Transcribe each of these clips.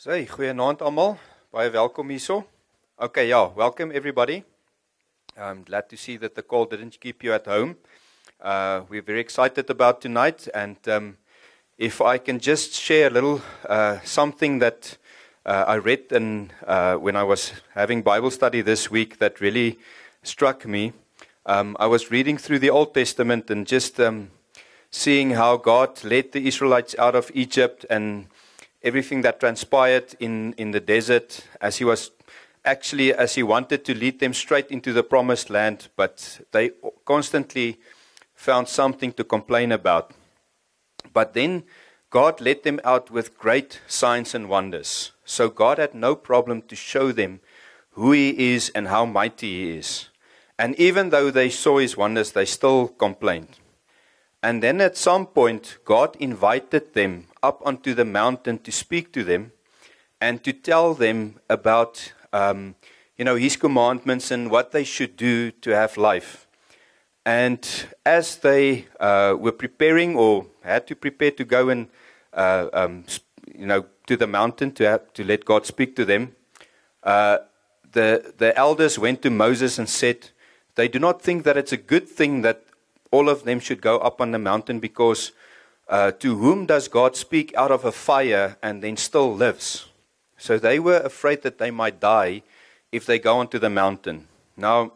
Hey, goeienaand almal. Baie welkom hierso. Okay, welcome everybody. I'm glad to see that the call didn't keep you at home. We're very excited about tonight, and if I can just share a little something that I read when I was having Bible study this week that really struck me. I was reading through the Old Testament and just seeing how God led the Israelites out of Egypt and everything that transpired in the desert as he wanted to lead them straight into the promised land, but they constantly found something to complain about. But then God led them out with great signs and wonders. So God had no problem to show them who he is and how mighty he is. And even though they saw his wonders, they still complained. And then at some point, God invited them up onto the mountain to speak to them and to tell them about, his commandments and what they should do to have life. And as they were preparing or had to prepare to go and, to the mountain to let God speak to them, the elders went to Moses and said, they do not think that it's a good thing that all of them should go up on the mountain because to whom does God speak out of a fire and then still lives? So they were afraid that they might die if they go onto the mountain. Now,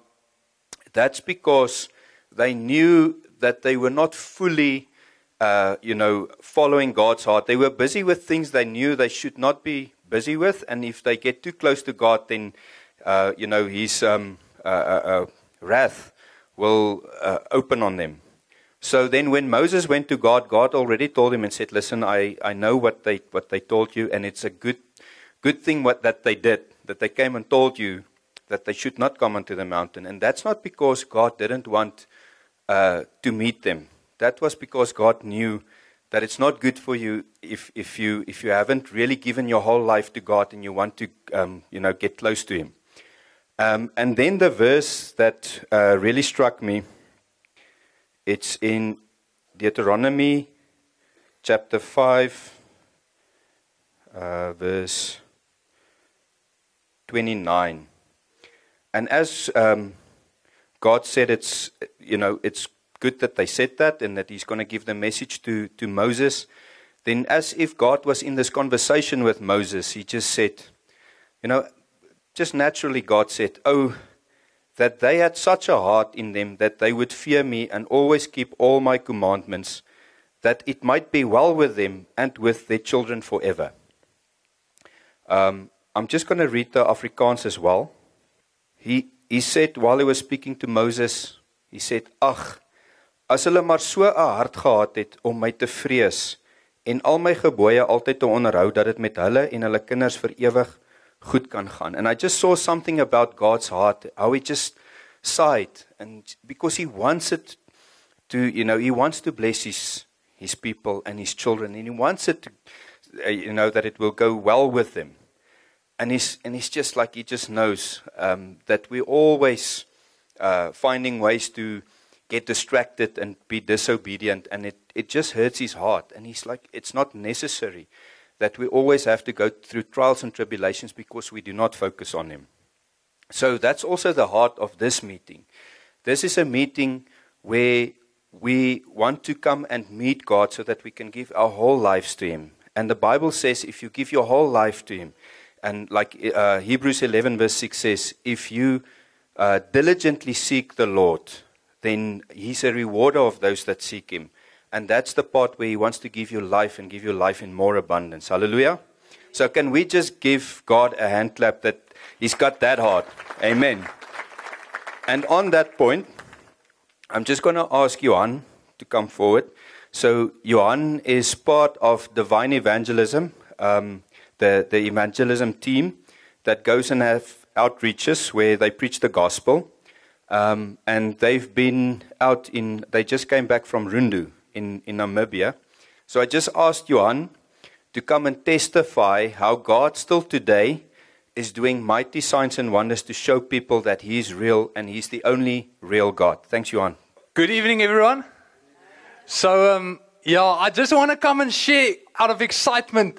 that's because they knew that they were not fully, following God's heart. They were busy with things they knew they should not be busy with, and if they get too close to God, then, his wrath will open on them. So then when Moses went to God, God already told him and said, listen, I know what they told you, and it's a good thing that they did, that they came and told you that they should not come onto the mountain. And that's not because God didn't want to meet them. That was because God knew that it's not good for you if you haven't really given your whole life to God and you want to get close to him. And then the verse that really struck me, it's in Deuteronomy chapter 5, verse 29. And as God said, it's good that they said that and that he's going to give the message to Moses. Then as if God was in this conversation with Moses, he just said, just naturally God said, oh, that they had such a heart in them that they would fear me and always keep all my commandments, that it might be well with them and with their children forever. I'm just going to read the Afrikaans as well. He said, while he was speaking to Moses, he said, ag, as hulle maar so 'n hart gehad het om my te vrees en al my gebooie altyd te onderhou, dat dit met hulle en hulle kinders vir ewig goed kan gaan. And I just saw something about God's heart, how he just sighed, and because he wants it to, he wants to bless his people and his children, and he wants it to, that it will go well with them. And he's just like, he just knows that we're always finding ways to get distracted and be disobedient, and it just hurts his heart. And he's like, it's not necessary that we always have to go through trials and tribulations because we do not focus on him. So that's also the heart of this meeting. This is a meeting where we want to come and meet God so that we can give our whole lives to him. And the Bible says if you give your whole life to him, and like Hebrews 11 verse 6 says, if you diligently seek the Lord, then he's a rewarder of those that seek him. And that's the part where he wants to give you life and give you life in more abundance. Hallelujah. So can we just give God a hand clap that he's got that heart? Amen. And on that point, I'm just going to ask Johan to come forward. So Johan is part of Divine Evangelism, the evangelism team that goes and have outreaches where they preach the gospel. And they've been they just came back from Rundu in Namibia. So I just asked Johan to come and testify how God still today is doing mighty signs and wonders to show people that he is real and he's the only real God. Thanks, Johan. Good evening, everyone. So, I just want to come and share out of excitement.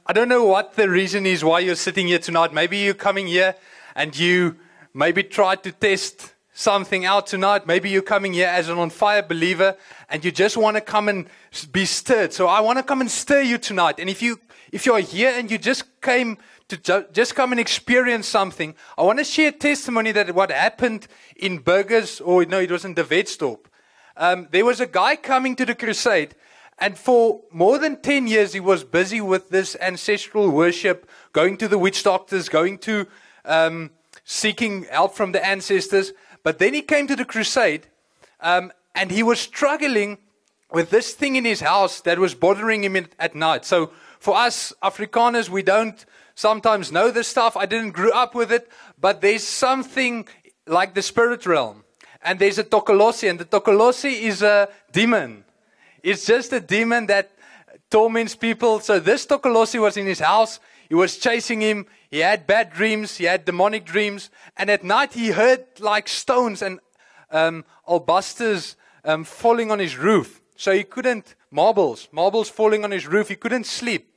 I don't know what the reason is why you're sitting here tonight. Maybe you're coming here and you maybe tried to test something out tonight. Maybe you're coming here as an on-fire believer and you just want to come and be stirred. So I want to come and stir you tonight. And if you're here and you just came to just come and experience something, I want to share testimony that what happened in Burgers, or no, it was in the Wetstorp. There was a guy coming to the crusade, and for more than 10 years he was busy with this ancestral worship, going to the witch doctors, going to seeking help from the ancestors. But then he came to the crusade, and he was struggling with this thing in his house that was bothering him at night. So for us Afrikaners, we don't sometimes know this stuff. I didn't grow up with it, but there's something like the spirit realm. And there's a Tokolosi, and the Tokolosi is a demon. It's just a demon that torments people. So this Tokolosi was in his house. He was chasing him. He had bad dreams. He had demonic dreams. And at night he heard like stones and albusters falling on his roof. So he couldn't, marbles falling on his roof. He couldn't sleep.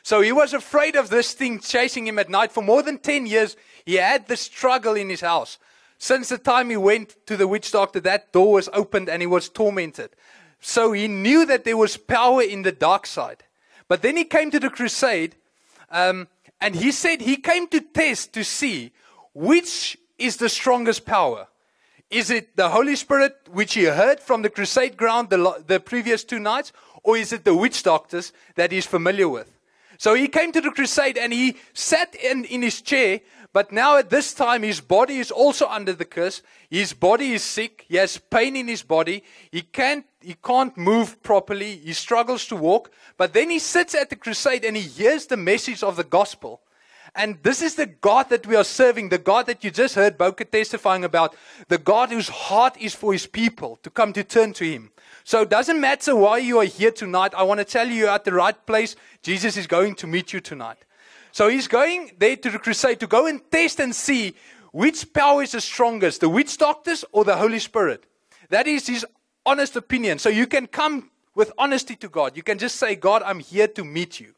So he was afraid of this thing chasing him at night. For more than 10 years, he had this struggle in his house. Since the time he went to the witch doctor, that door was opened and he was tormented. So he knew that there was power in the dark side. But then he came to the crusade, and he said he came to test to see which is the strongest power. Is it the Holy Spirit, which he heard from the crusade ground the previous 2 nights, or is it the witch doctors that he's familiar with? So he came to the crusade and he sat in his chair, but now at this time his body is also under the curse. His body is sick. He has pain in his body. He can't move properly. He struggles to walk. But then he sits at the crusade and he hears the message of the gospel. And this is the God that we are serving, the God that you just heard Boke testifying about, the God whose heart is for his people to come to turn to him. So it doesn't matter why you are here tonight. I want to tell you, you're at the right place. Jesus is going to meet you tonight. So he's going there to the crusade to go and test and see which power is the strongest, the witch doctors or the Holy Spirit. That is his honest opinion. So you can come with honesty to God. You can just say, God, I'm here to meet you.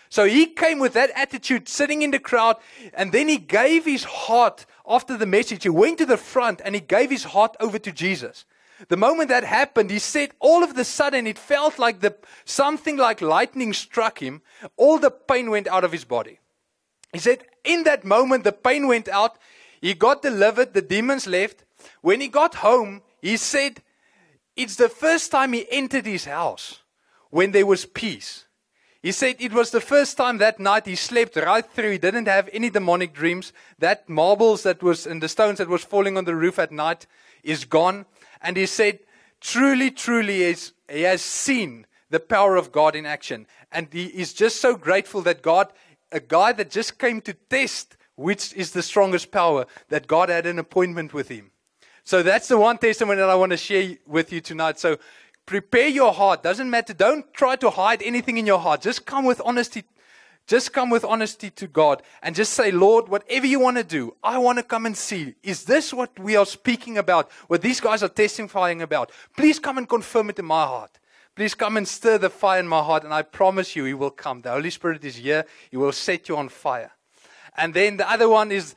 So he came with that attitude, sitting in the crowd, and then he gave his heart after the message. He went to the front and he gave his heart over to Jesus. The moment that happened, he said, all of a sudden, it felt like something like lightning struck him. All the pain went out of his body. He said, in that moment, the pain went out. He got delivered. The demons left. When he got home, he said, it's the first time he entered his house when there was peace. He said it was the first time that night he slept right through. He didn't have any demonic dreams. That marbles that was and the stones that was falling on the roof at night is gone. And he said, truly, truly, he has seen the power of God in action. And he is just so grateful that God, a guy that just came to test which is the strongest power, that God had an appointment with him. So that's the one testimony that I want to share with you tonight. So prepare your heart. Doesn't matter. Don't try to hide anything in your heart. Just come with honesty. Just come with honesty to God and just say, Lord, whatever you want to do, I want to come and see. Is this what we are speaking about? What these guys are testifying about? Please come and confirm it in my heart. Please come and stir the fire in my heart, and I promise you, He will come. The Holy Spirit is here. He will set you on fire. And then the other one is,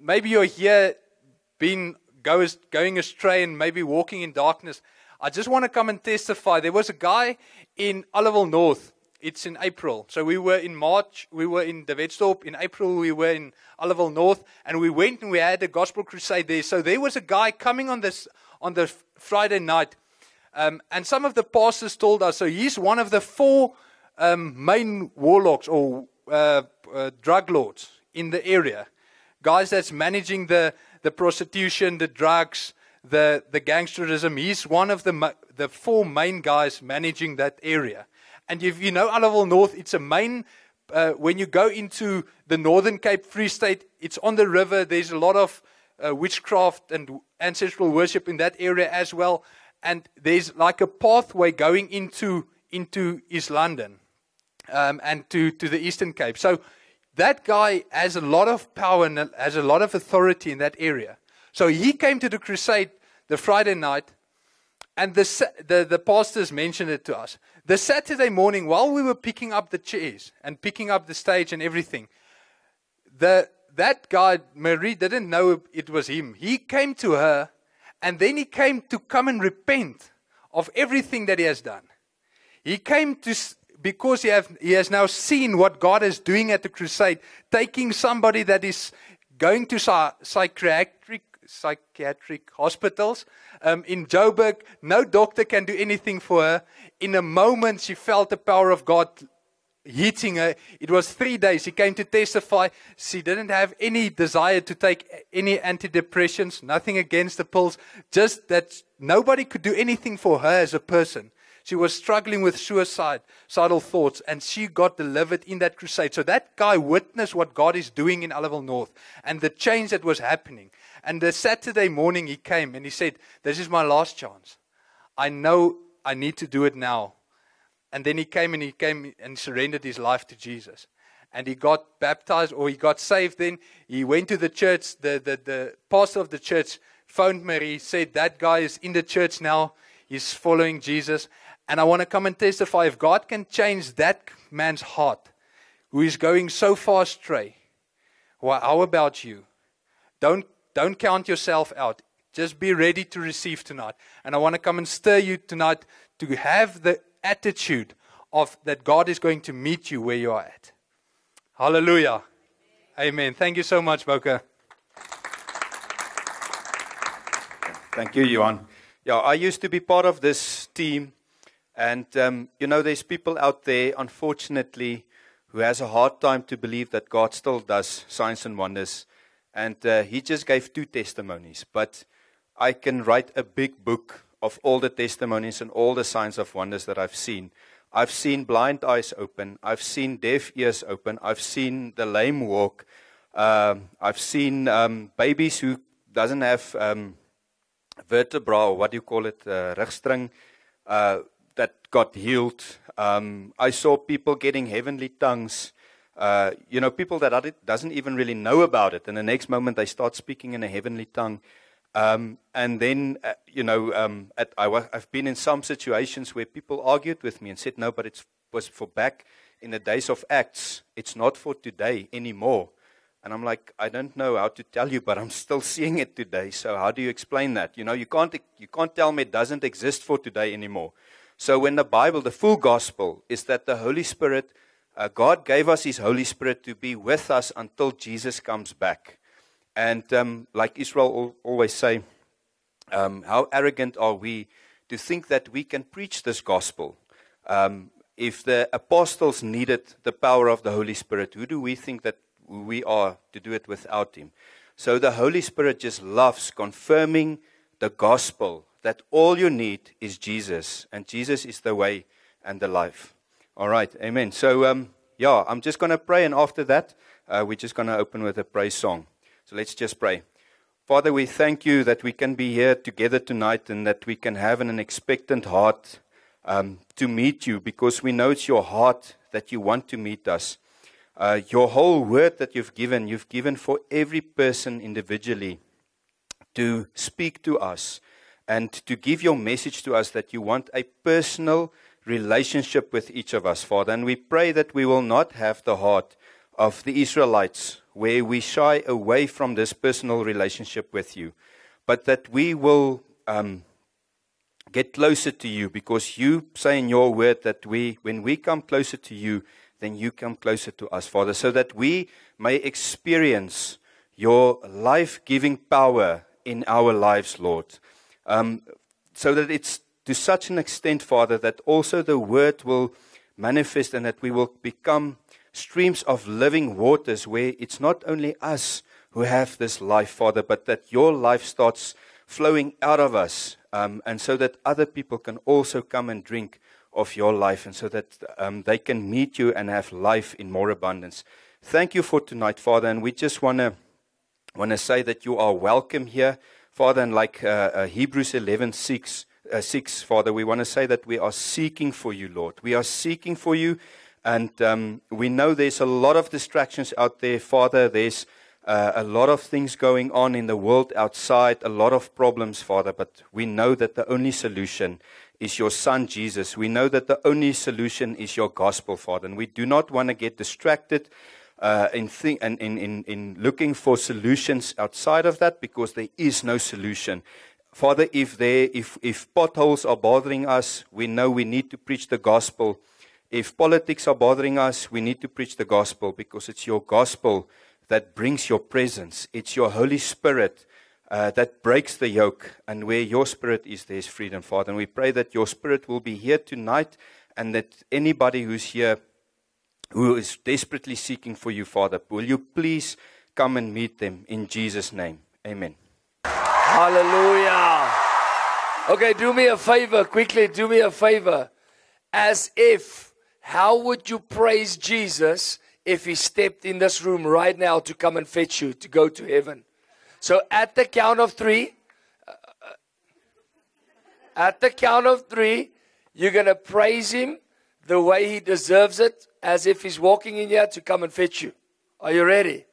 maybe you're here going astray and maybe walking in darkness. I just want to come and testify. There was a guy in Olival North. It's in April. So we were in March, we were in the Wetstorp. In April, we were in Olival North. And we went and we had a gospel crusade there. So there was a guy coming on the Friday night. And some of the pastors told us, so he's one of the 4 main warlocks or drug lords in the area. Guys that's managing the prostitution, the drugs, the gangsterism. He's one of the 4 main guys managing that area. And if you know Olival North, it's a main, when you go into the Northern Cape Free State, it's on the river. There's a lot of witchcraft and ancestral worship in that area as well. And there's like a pathway going into East London and to the Eastern Cape. So that guy has a lot of power and has a lot of authority in that area. So he came to the crusade the Friday night, and the pastors mentioned it to us. The Saturday morning, while we were picking up the chairs and picking up the stage and everything, that guy, Marie, didn't know it was him. He came to her, and then he came to come and repent of everything that he has done. He came to, because he has now seen what God is doing at the crusade, taking somebody that is going to psychiatric hospitals in Joburg. No doctor can do anything for her. In a moment, she felt the power of God hitting her. It was 3 days. He came to testify. She didn't have any desire to take any antidepressants, nothing against the pills, just that nobody could do anything for her as a person. She was struggling with suicidal thoughts, and she got delivered in that crusade. So that guy witnessed what God is doing in Aliwal North and the change that was happening. And the Saturday morning he came and he said, this is my last chance. I know I need to do it now. And then he came and surrendered his life to Jesus. And he got baptized, or he got saved then. He went to the church. The pastor of the church phoned Mary, said, that guy is in the church now. He's following Jesus. And I want to come and testify, if God can change that man's heart, who is going so far astray, well, how about you? Don't count yourself out. Just be ready to receive tonight. And I want to come and stir you tonight to have the attitude of that God is going to meet you where you are at. Hallelujah. Amen. Thank you so much, Boka. Thank you, Johan. Yeah, I used to be part of this team. And, there's people out there, unfortunately, who has a hard time to believe that God still does signs and wonders. And he just gave 2 testimonies. But I can write a big book of all the testimonies and all the signs of wonders that I've seen. I've seen blind eyes open. I've seen deaf ears open. I've seen the lame walk. I've seen babies who doesn't have vertebra, or what do you call it, rugstring, that got healed. I saw people getting heavenly tongues. People that doesn't even really know about it, and the next moment they start speaking in a heavenly tongue. And then, I've been in some situations where people argued with me and said, no, but it was for back in the days of Acts. It's not for today anymore. And I'm like, I don't know how to tell you, but I'm still seeing it today. So how do you explain that? You can't tell me it doesn't exist for today anymore. So when the Bible, the full gospel, is that the Holy Spirit, God gave us His Holy Spirit to be with us until Jesus comes back. And like Israel always say, how arrogant are we to think that we can preach this gospel? If the apostles needed the power of the Holy Spirit, who do we think that we are to do it without Him? So the Holy Spirit just loves confirming the gospel, that all you need is Jesus, and Jesus is the way and the life. All right, amen. So, I'm just going to pray, and after that, we're just going to open with a praise song. So let's just pray. Father, we thank you that we can be here together tonight and that we can have an expectant heart to meet you, because we know it's your heart that you want to meet us. Your whole word that you've given for every person individually to speak to us and to give your message to us, that you want a personal relationship with each of us, Father. And we pray that we will not have the heart of the Israelites, where we shy away from this personal relationship with you, but that we will get closer to you, because you say in your word that when we come closer to you, then you come closer to us, Father, so that we may experience your life-giving power in our lives, Lord. So that it's to such an extent, Father, that also the word will manifest and that we will become streams of living waters, where it's not only us who have this life, Father, but that your life starts flowing out of us, and so that other people can also come and drink of your life, and so that they can meet you and have life in more abundance. Thank you for tonight, Father, and we just want to say that you are welcome here, Father, and like Hebrews 11:6, Father, we want to say that we are seeking for you, Lord. We are seeking for you. And we know there's a lot of distractions out there, Father. There's a lot of things going on in the world outside, a lot of problems, Father. But we know that the only solution is your Son, Jesus. We know that the only solution is your gospel, Father. And we do not want to get distracted in looking for solutions outside of that, because there is no solution. Father, if potholes are bothering us, we know we need to preach the gospel. If politics are bothering us, we need to preach the gospel, because it's your gospel that brings your presence. It's your Holy Spirit that breaks the yoke. And where your Spirit is, there's freedom, Father. And we pray that your Spirit will be here tonight, and that anybody who's here who is desperately seeking for you, Father, will you please come and meet them in Jesus' name. Amen. Hallelujah. Okay, do me a favor, quickly, do me a favor. As if, how would you praise Jesus if he stepped in this room right now to come and fetch you, to go to heaven? So at the count of three, you're going to praise him the way he deserves it, as if he's walking in here to come and fetch you. Are you ready?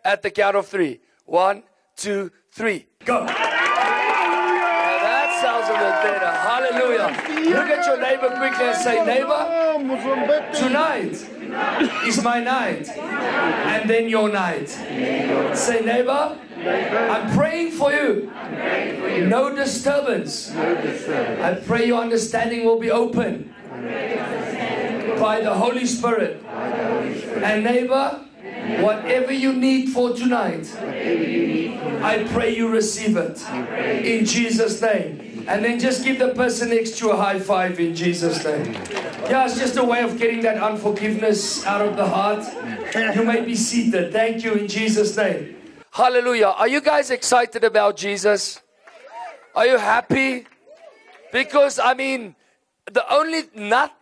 At the count of three. 1, 2, 3. Go. Now that sounds a bit better. Hallelujah. Look at your neighbor quickly and say, neighbor, tonight is my night. And then your night. Say, neighbor, I'm praying for you. No disturbance. I pray your understanding will be open by the Holy Spirit. And neighbor, whatever you need for tonight, I pray you receive it in Jesus' name. And then just give the person next to you a high five in Jesus' name. Yeah, it's just a way of getting that unforgiveness out of the heart. You may be seated. Thank you in Jesus' name. Hallelujah. Are you guys excited about Jesus? Are you happy? Because, I mean,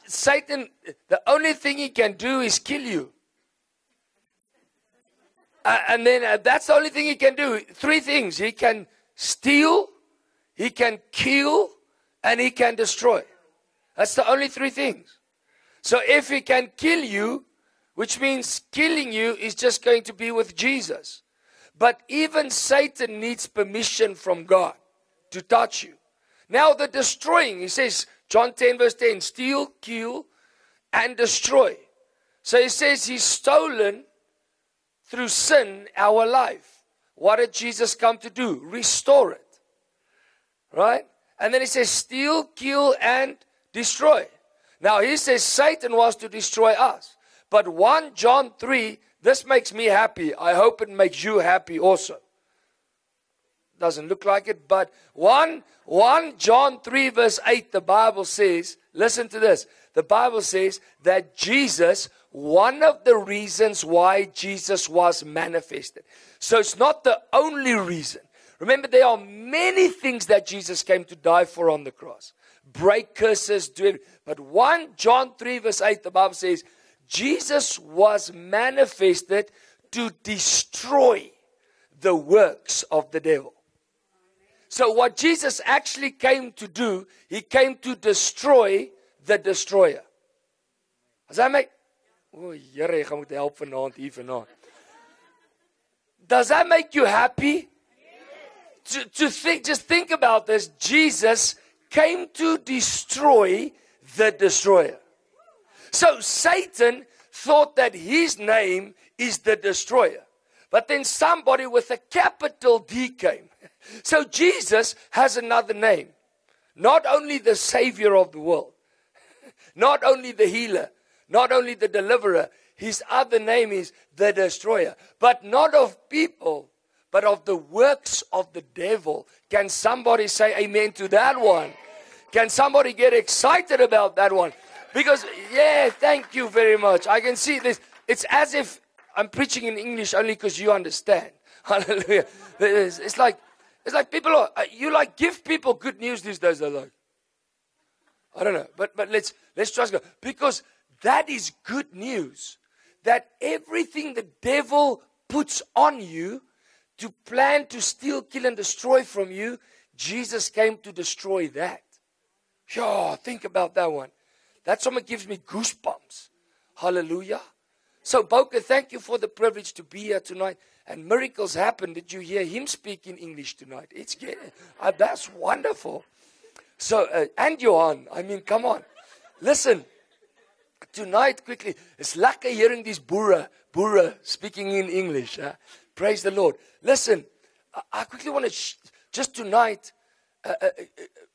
Satan, the only thing he can do is kill you. And then that's the only thing he can do. 3 things. He can steal, he can kill, and he can destroy. That's the only 3 things. So if he can kill you, which means killing you is just going to be with Jesus. But even Satan needs permission from God to touch you. Now the destroying, he says, John 10 verse 10, steal, kill, and destroy. So he says he's stolen through sin our life. What did Jesus come to do? Restore it. Right? And then he says steal, kill, and destroy. Now he says Satan wants to destroy us. But 1 John 3, this makes me happy. I hope it makes you happy also. Doesn't look like it, but 1 John 3 verse 8, the Bible says, listen to this. The Bible says that Jesus, one of the reasons why Jesus was manifested. So it's not the only reason. Remember, there are many things that Jesus came to die for on the cross. Break curses, do it. But 1 John 3 verse 8, the Bible says, Jesus was manifested to destroy the works of the devil. So what Jesus actually came to do, he came to destroy the destroyer. Does that make... Oh, Here, jy gaan moet help vanaand, hier vanaand. Does that make you happy? To think, just think about this. Jesus came to destroy the destroyer. So Satan thought that his name is the destroyer. But then somebody with a capital D came. So Jesus has another name. Not only the Savior of the world. Not only the healer. Not only the deliverer. His other name is the destroyer. But not of people, but of the works of the devil. Can somebody say amen to that one? Can somebody get excited about that one? Because, yeah, thank you very much. I can see this. It's as if I'm preaching in English only because you understand. Hallelujah. It's like people are, you like give people good news these days. They're like, I don't know. But let's trust God. Because that is good news. That everything the devil puts on you to plan to steal, kill, and destroy from you, Jesus came to destroy that. Sure, think about that one. That something gives me goosebumps. Hallelujah. So, Boke, thank you for the privilege to be here tonight. And miracles happen. Did you hear him speak in English tonight? That's wonderful. And Johan, I mean, come on. Listen, tonight, quickly, it's lekker hearing these boere speaking in English. Praise the Lord. Listen, I quickly want to, just tonight,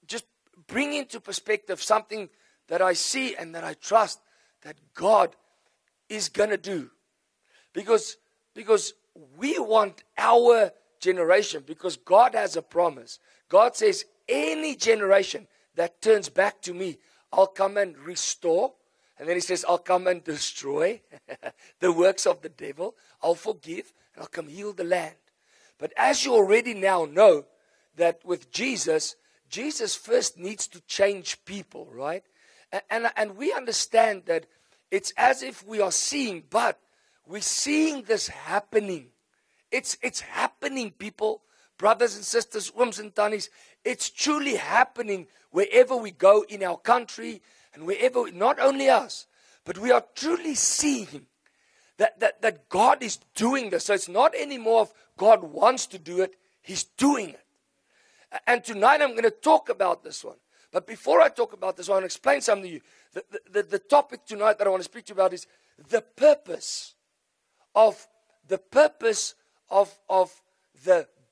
just bring into perspective something that I see and that I trust that God is going to do. Because we want our generation, because God has a promise. God says, any generation that turns back to me, I'll come and restore. And then he says, I'll come and destroy the works of the devil. I'll forgive, and I'll come heal the land. But as you already now know, that with Jesus first needs to change people, right? And we understand that it's as if we are seeing, but we're seeing this happening. It's happening, people, brothers and sisters, ooms and tannies. It's truly happening wherever we go in our country and wherever, not only us, but we are truly seeing that God is doing this. So it's not anymore of God wants to do it, He's doing it. And tonight I'm going to talk about this one. But before I talk about this, I want to explain something to you. The topic tonight that I want to speak to you about is the purpose of the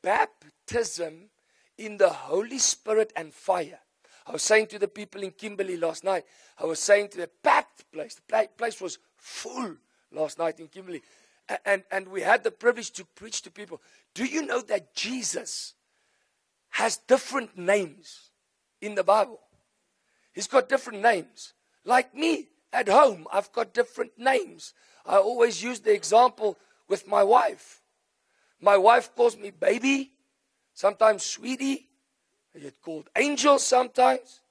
baptism in the Holy Spirit and fire. I was saying to the people in Kimberley last night, I was saying to the packed place, the place was full last night in Kimberley, and we had the privilege to preach to people. Do you know that Jesus has different names in the Bible? He's got different names. Like me, at home, I've got different names. I always use the example with my wife. My wife calls me baby, sometimes sweetie. I get called angel sometimes.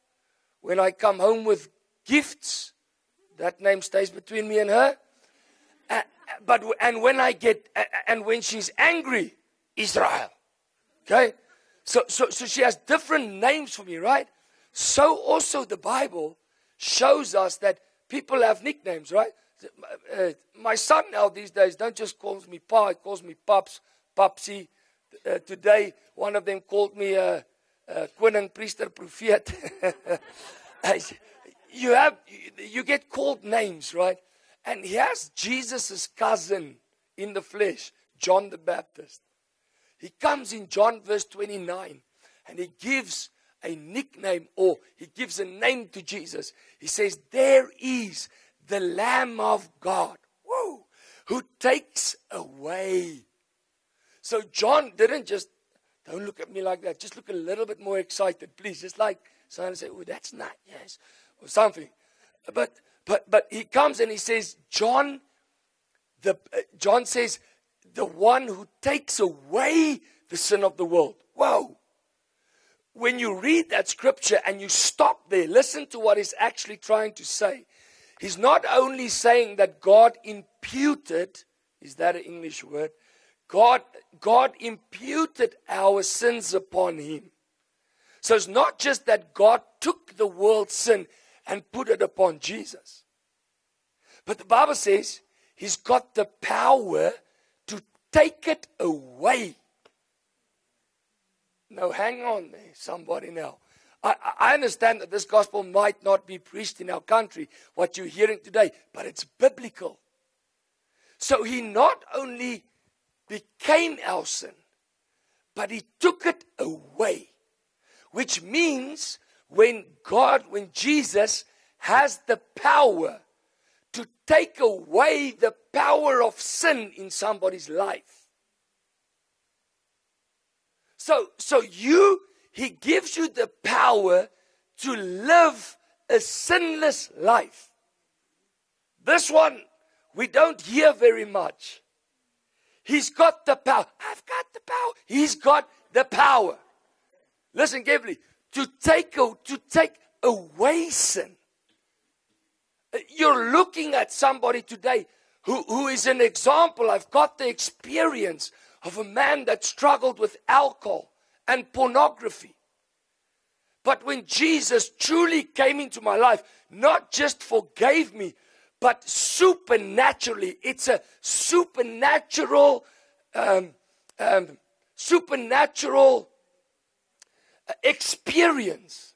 When I come home with gifts, that name stays between me and her. When she's angry, Israel. Okay? So she has different names for me, right? So also the Bible shows us that people have nicknames, right? My son now these days don't just call me Pa, he calls me Paps, Papsi. Today, one of them called me Koning, Priester, Prophet. You get called names, right? And here's Jesus' cousin in the flesh, John the Baptist. He comes in John verse 29 and he gives a nickname, or he gives a name to Jesus. He says, there is the Lamb of God, who takes away. So John didn't just, don't look at me like that, just look a little bit more excited, please. Just like someone say, oh, that's not, yes, or something. But he comes and he says, John says, the one who takes away the sin of the world. Whoa. When you read that scripture and you stop there, listen to what he's actually trying to say. He's not only saying that God imputed, is that an English word? God imputed our sins upon him. So it's not just that God took the world's sin and put it upon Jesus. But the Bible says he's got the power to take it away. Now, hang on there, somebody now. I understand that this gospel might not be preached in our country, what you're hearing today, but it's biblical. So he not only became our sin, but he took it away. Which means when Jesus has the power to take away the power of sin in somebody's life. So he gives you the power to live a sinless life. This one, we don't hear very much. He's got the power. I've got the power. He's got the power. Listen carefully. To take away sin. You're looking at somebody today who is an example. I've got the experience of a man that struggled with alcohol and pornography. But when Jesus truly came into my life, not just forgave me, but supernaturally, it's a supernatural experience.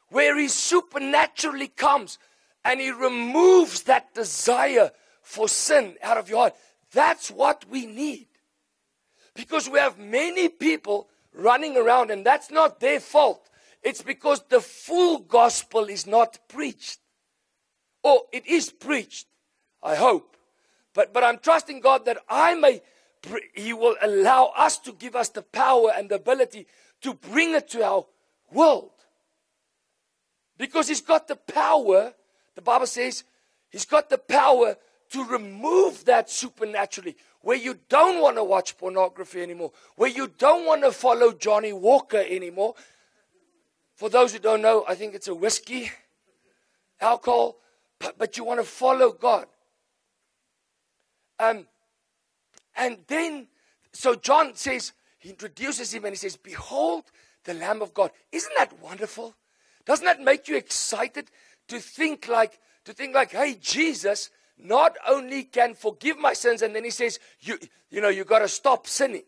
where He supernaturally comes and He removes that desire for sin out of your heart. That's what we need. Because we have many people running around, and that's not their fault. It's because the full gospel is not preached. Or it is preached, I hope. But I'm trusting God that He will allow us to give us the power and the ability to bring it to our world. Because He's got the power, the Bible says, He's got the power to remove that supernaturally. Where you don't want to watch pornography anymore. Where you don't want to follow Johnny Walker anymore. For those who don't know, I think it's a whiskey, alcohol. But you want to follow God. And then, so John says, he introduces Him and he says, behold the Lamb of God. Isn't that wonderful? Doesn't that make you excited to think like, hey, Jesus not only can forgive my sins, and then He says, you got to stop sinning.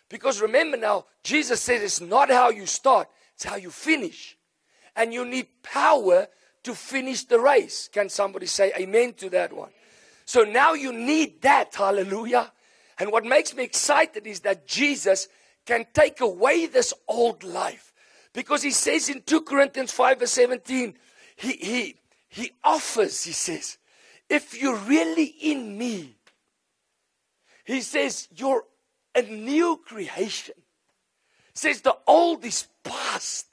Because remember now, Jesus says it's not how you start, it's how you finish. And you need power to finish the race. Can somebody say amen to that one? So now you need that, hallelujah. And what makes me excited is that Jesus can take away this old life. Because He says in 2 Corinthians 5 verse 17, He offers, He says, if you're really in me, He says, you're a new creation. He says the old is past.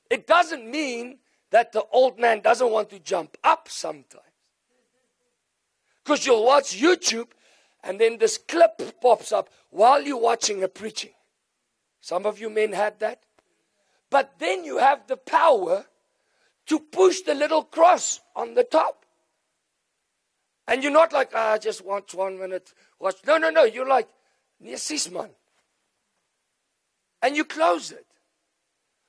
It doesn't mean that the old man doesn't want to jump up sometimes. Because you'll watch YouTube and then this clip pops up while you're watching a preaching. Some of you men had that. But then you have the power to push the little cross on the top. And you're not like, I just want 1 minute. Watch. No. You're like, yes, man. And you close it.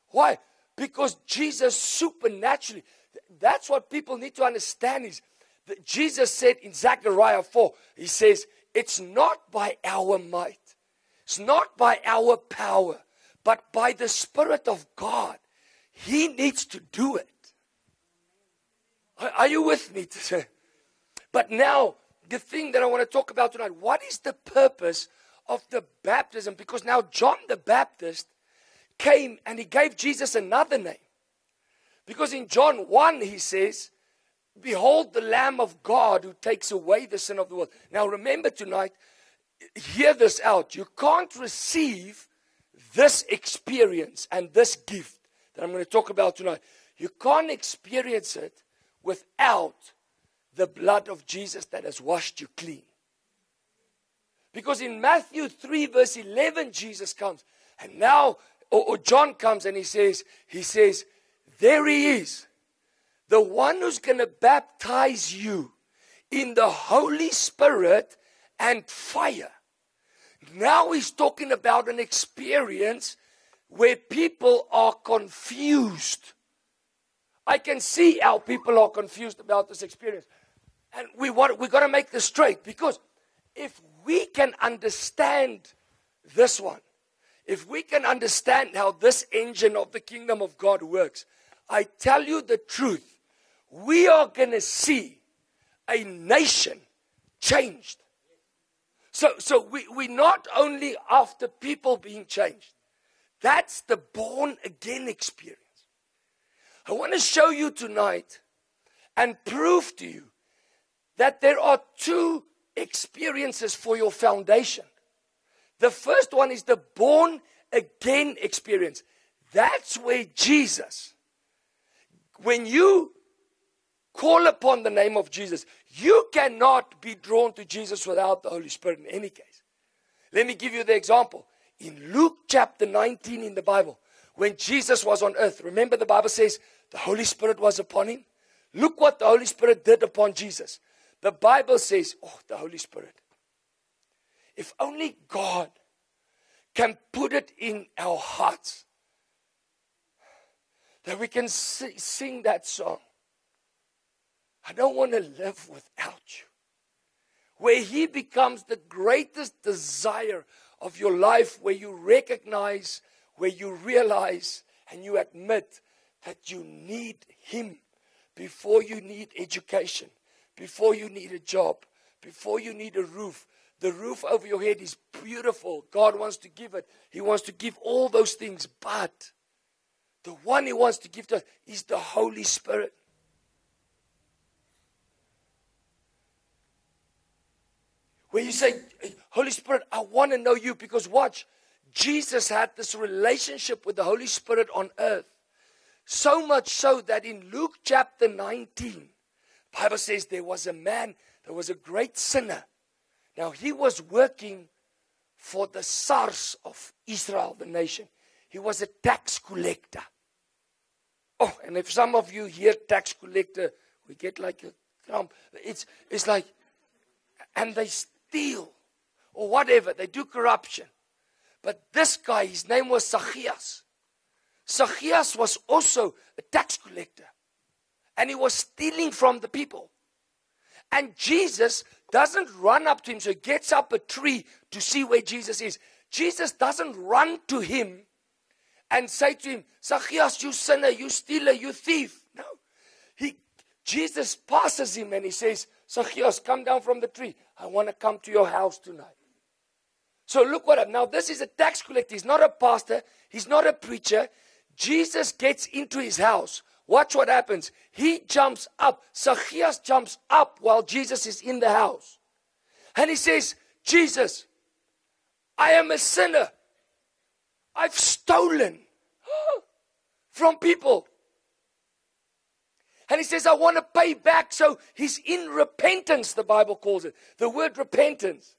Why? Because Jesus supernaturally, that's what people need to understand is, that Jesus said in Zechariah 4, He says, it's not by our might, it's not by our power, but by the Spirit of God. He needs to do it. Are you with me today? But now, the thing that I want to talk about tonight, what is the purpose of the baptism? Because now John the Baptist came and he gave Jesus another name. Because in John 1 he says, behold the Lamb of God who takes away the sin of the world. Now remember tonight, hear this out. You can't receive this experience and this gift that I'm going to talk about tonight. You can't experience it without the blood of Jesus that has washed you clean. Because in Matthew 3 verse 11 Jesus comes and now or John comes and he says, there He is, the one who's going to baptize you in the Holy Spirit and fire. Now He's talking about an experience where people are confused. I can see how people are confused about this experience. And we got to make this straight, because if we can understand this one, if we can understand how this engine of the kingdom of God works, I tell you the truth, we are going to see a nation changed. So we're not only after people being changed. That's the born again experience. I want to show you tonight and prove to you that there are two experiences for your foundation. The first one is the born again experience. That's where Jesus, when you call upon the name of Jesus, you cannot be drawn to Jesus without the Holy Spirit in any case. Let me give you the example. In Luke chapter 19 in the Bible, when Jesus was on earth, remember the Bible says the Holy Spirit was upon Him? Look what the Holy Spirit did upon Jesus. The Bible says, the Holy Spirit. If only God can put it in our hearts that we can sing that song. I don't want to live without you. Where He becomes the greatest desire of your life, where you recognize, where you realize, and you admit that you need Him before you need education, before you need a job, before you need a roof. The roof over your head is beautiful. God wants to give it. He wants to give all those things. But the one He wants to give to us is the Holy Spirit. Where you say, Holy Spirit, I want to know you. Because watch, Jesus had this relationship with the Holy Spirit on earth. So much so that in Luke chapter 19, the Bible says there was a man, there was a great sinner. Now he was working for the SARS of Israel, the nation. He was a tax collector. Oh, and if some of you hear tax collector, we get like a thump. It's like, and they steal or whatever. They do corruption. But this guy, his name was Zacchaeus. Zacchaeus was also a tax collector. And he was stealing from the people. And Jesus doesn't run up to him. So he gets up a tree to see where Jesus is. Jesus doesn't run to him and say to him, Zacchaeus, you sinner, you stealer, you thief. No. Jesus passes him and he says, Zacchaeus, come down from the tree. I want to come to your house tonight. So look what happened. Now this is a tax collector. He's not a pastor. He's not a preacher. Jesus gets into his house. Watch what happens. He jumps up. Zacchaeus jumps up while Jesus is in the house. And he says, Jesus, I am a sinner. I've stolen from people. And he says, I want to pay back. So he's in repentance, the Bible calls it. The word repentance.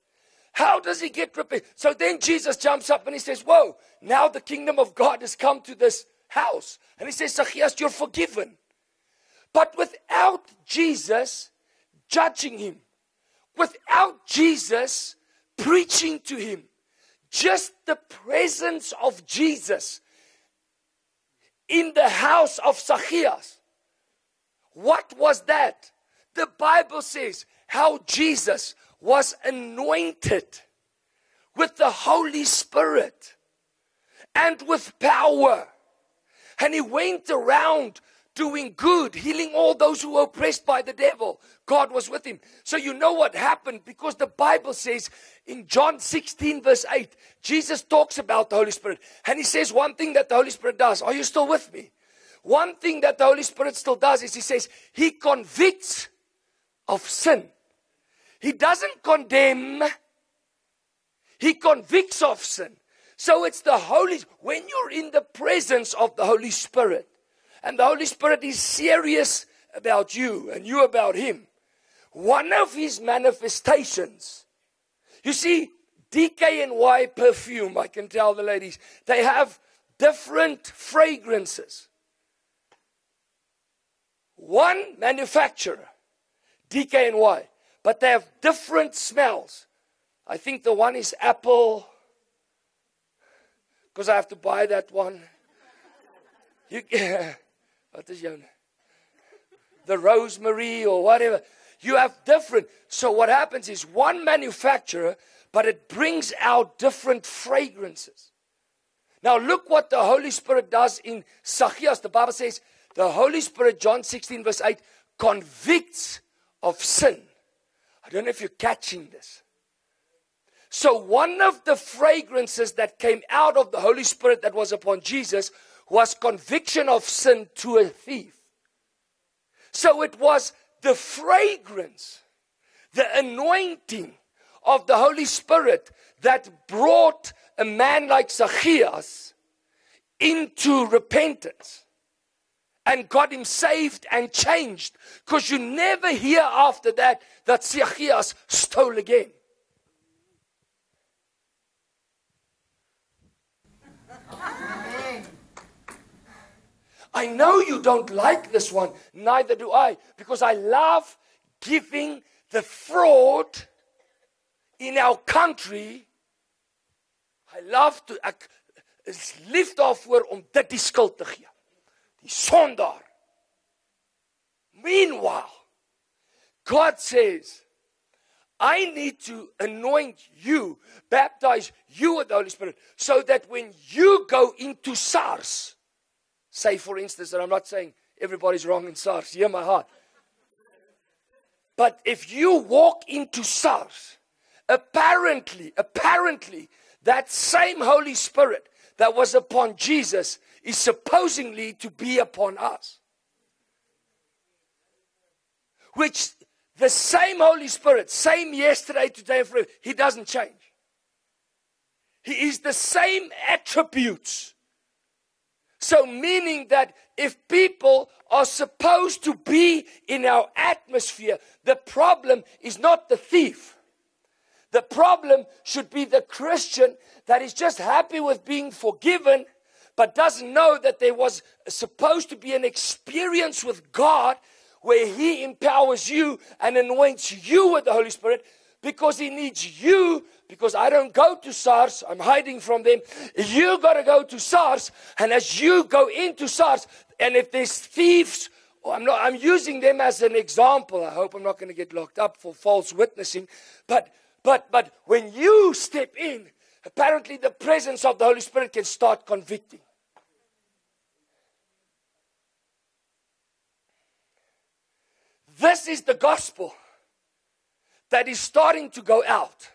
How does he get repentance? So then Jesus jumps up and he says, whoa, now the kingdom of God has come to this house. And he says, Zacchaeus, you're forgiven. But without Jesus judging him, without Jesus preaching to him, just the presence of Jesus in the house of Zacchaeus. What was that? The Bible says how Jesus was anointed with the Holy Spirit and with power. And he went around doing good, healing all those who were oppressed by the devil. God was with him. So you know what happened, because the Bible says in John 16 verse 8, Jesus talks about the Holy Spirit. And he says one thing that the Holy Spirit does. Are you still with me? One thing that the Holy Spirit still does is he says he convicts of sin. He doesn't condemn. He convicts of sin. So it's the Holy, when you're in the presence of the Holy Spirit, and the Holy Spirit is serious about you and you about him, one of his manifestations, you see, DKNY perfume, I can tell the ladies, they have different fragrances. One manufacturer, DKNY, but they have different smells. I think the one is apple, because I have to buy that one. What is your name? The rosemary or whatever. You have different. So what happens is one manufacturer, but it brings out different fragrances. Now look what the Holy Spirit does in Zacchaeus. The Bible says the Holy Spirit, John 16 verse 8, convicts of sin. I don't know if you're catching this. So one of the fragrances that came out of the Holy Spirit that was upon Jesus was conviction of sin to a thief. So it was the fragrance, the anointing of the Holy Spirit that brought a man like Zacchaeus into repentance and got him saved and changed. Because you never hear after that Zacchaeus stole again. I know you don't like this one, neither do I, because I love giving the fraud in our country. I love to lift off voor om dit die skuld te gee. Die sondaar. Meanwhile, God says, I need to anoint you, baptize you with the Holy Spirit, so that when you go into SARS, Say, for instance, and I'm not saying everybody's wrong in SARS. Hear my heart. But if you walk into SARS, apparently, that same Holy Spirit that was upon Jesus is supposedly to be upon us. Which the same Holy Spirit, same yesterday, today, and forever, He doesn't change. He is the same attributes. So meaning that if people are supposed to be in our atmosphere, the problem is not the thief. The problem should be the Christian that is just happy with being forgiven, but doesn't know that there was supposed to be an experience with God where He empowers you and anoints you with the Holy Spirit, because He needs you. Because I don't go to SARS, I'm hiding from them. You got to go to SARS, and as you go into SARS, and if there's thieves, I'm using them as an example. I hope I'm not going to get locked up for false witnessing. But when you step in, apparently the presence of the Holy Spirit can start convicting. This is the gospel that is starting to go out.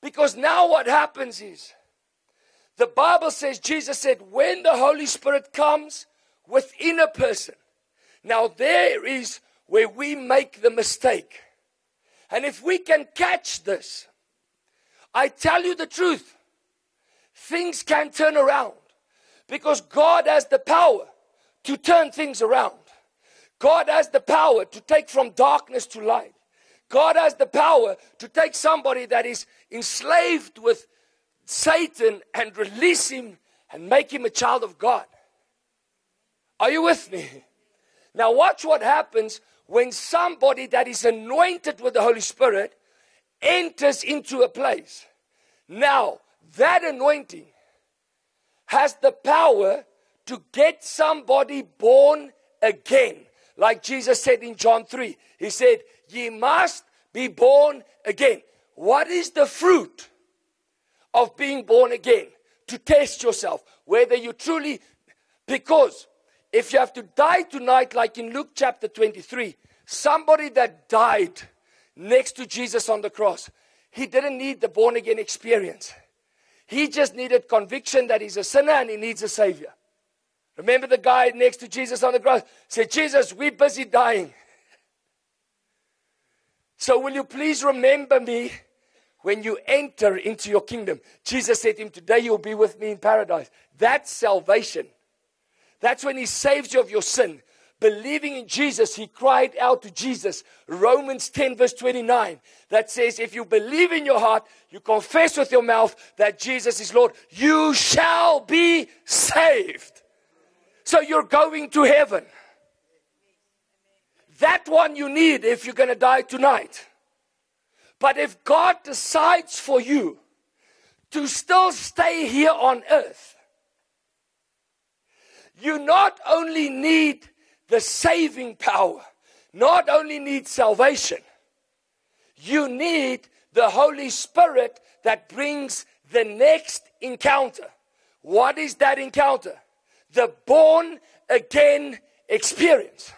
Because now what happens is, the Bible says, Jesus said, when the Holy Spirit comes within a person, now there is where we make the mistake. And if we can catch this, I tell you the truth, things can turn around. Because God has the power to turn things around. God has the power to take from darkness to light. God has the power to take somebody that is enslaved with Satan and release him and make him a child of God. Are you with me? Now watch what happens when somebody that is anointed with the Holy Spirit enters into a place. Now, that anointing has the power to get somebody born again. Like Jesus said in John 3. He said, ye must be born again. What is the fruit of being born again? To test yourself, whether you truly, because if you have to die tonight, like in Luke chapter 23, somebody that died next to Jesus on the cross, he didn't need the born again experience. He just needed conviction that he's a sinner and he needs a savior. Remember the guy next to Jesus on the cross said, Jesus, we're busy dying. So will you please remember me when you enter into your kingdom? Jesus said to him, today you'll be with me in paradise. That's salvation. That's when he saves you of your sin. Believing in Jesus, he cried out to Jesus. Romans 10 verse 29. That says, if you believe in your heart, you confess with your mouth that Jesus is Lord, you shall be saved. So you're going to heaven. That one you need if you're going to die tonight. But if God decides for you to still stay here on earth, you not only need the saving power, not only need salvation, you need the Holy Spirit that brings the next encounter. What is that encounter? The born again experience.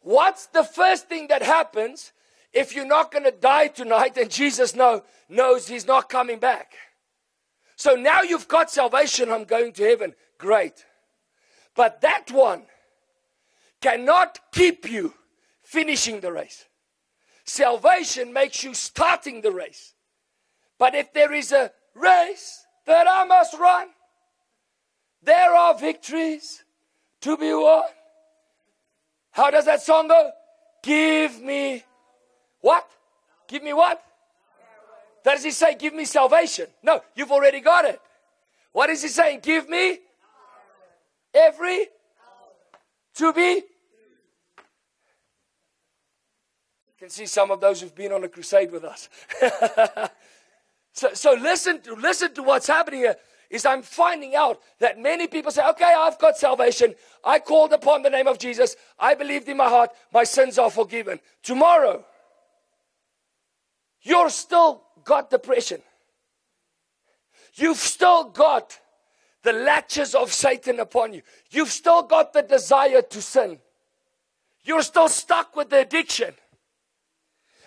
What's the first thing that happens if you're not going to die tonight and Jesus knows he's not coming back? So now you've got salvation, I'm going to heaven. Great. But that one cannot keep you finishing the race. Salvation makes you starting the race. But if there is a race that I must run, there are victories to be won. How does that song go? Give me what? Give me what? Does he say give me salvation? No, you've already got it. What is he saying? Give me every to be. You can see some of those who've been on a crusade with us. So listen to what's happening here. Is I'm finding out that many people say, okay, I've got salvation. I called upon the name of Jesus. I believed in my heart. My sins are forgiven. Tomorrow, you're still got depression. You've still got the latches of Satan upon you. You've still got the desire to sin. You're still stuck with the addiction.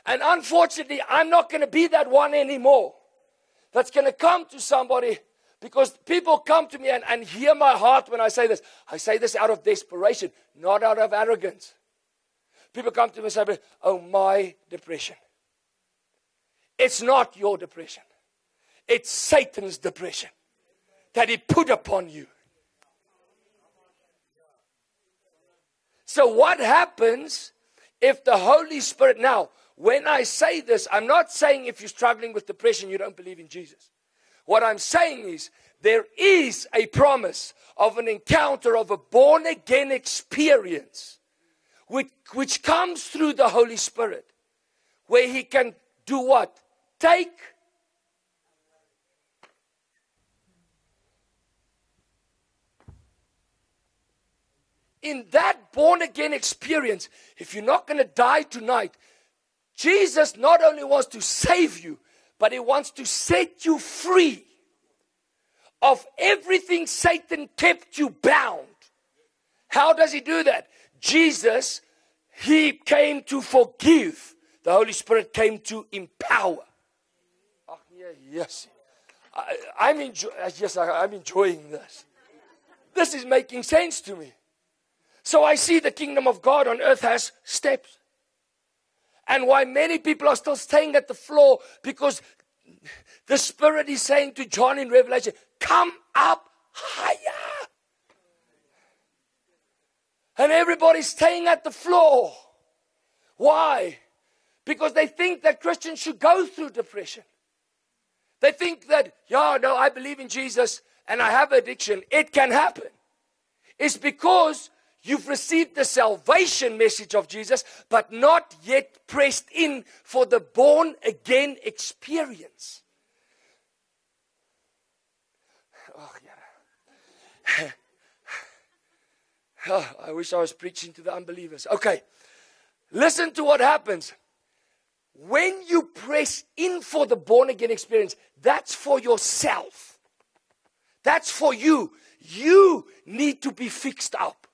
And unfortunately, I'm not going to be that one anymore that's going to come to somebody, because people come to me and hear my heart when I say this. I say this out of desperation, not out of arrogance. People come to me and say, oh, my depression. It's not your depression. It's Satan's depression that he put upon you. So what happens if the Holy Spirit, now, when I say this, I'm not saying if you're struggling with depression, you don't believe in Jesus. What I'm saying is, there is a promise of an encounter, of a born-again experience, which comes through the Holy Spirit, where he can do what? Take in that born-again experience. If you're not going to die tonight, Jesus not only wants to save you, but he wants to set you free of everything Satan kept you bound. How does he do that? Jesus, he came to forgive. The Holy Spirit came to empower. Oh, yes. I'm enjoying this. This is making sense to me. So I see the kingdom of God on earth has steps. And why many people are still staying at the floor, because the Spirit is saying to John in Revelation, come up higher. And everybody's staying at the floor. Why? Because they think that Christians should go through depression. They think that, I believe in Jesus and I have addiction. It can happen. It's because you've received the salvation message of Jesus, but not yet pressed in for the born-again experience. I wish I was preaching to the unbelievers. Okay, listen to what happens. When you press in for the born-again experience, that's for yourself. That's for you. You need to be fixed up.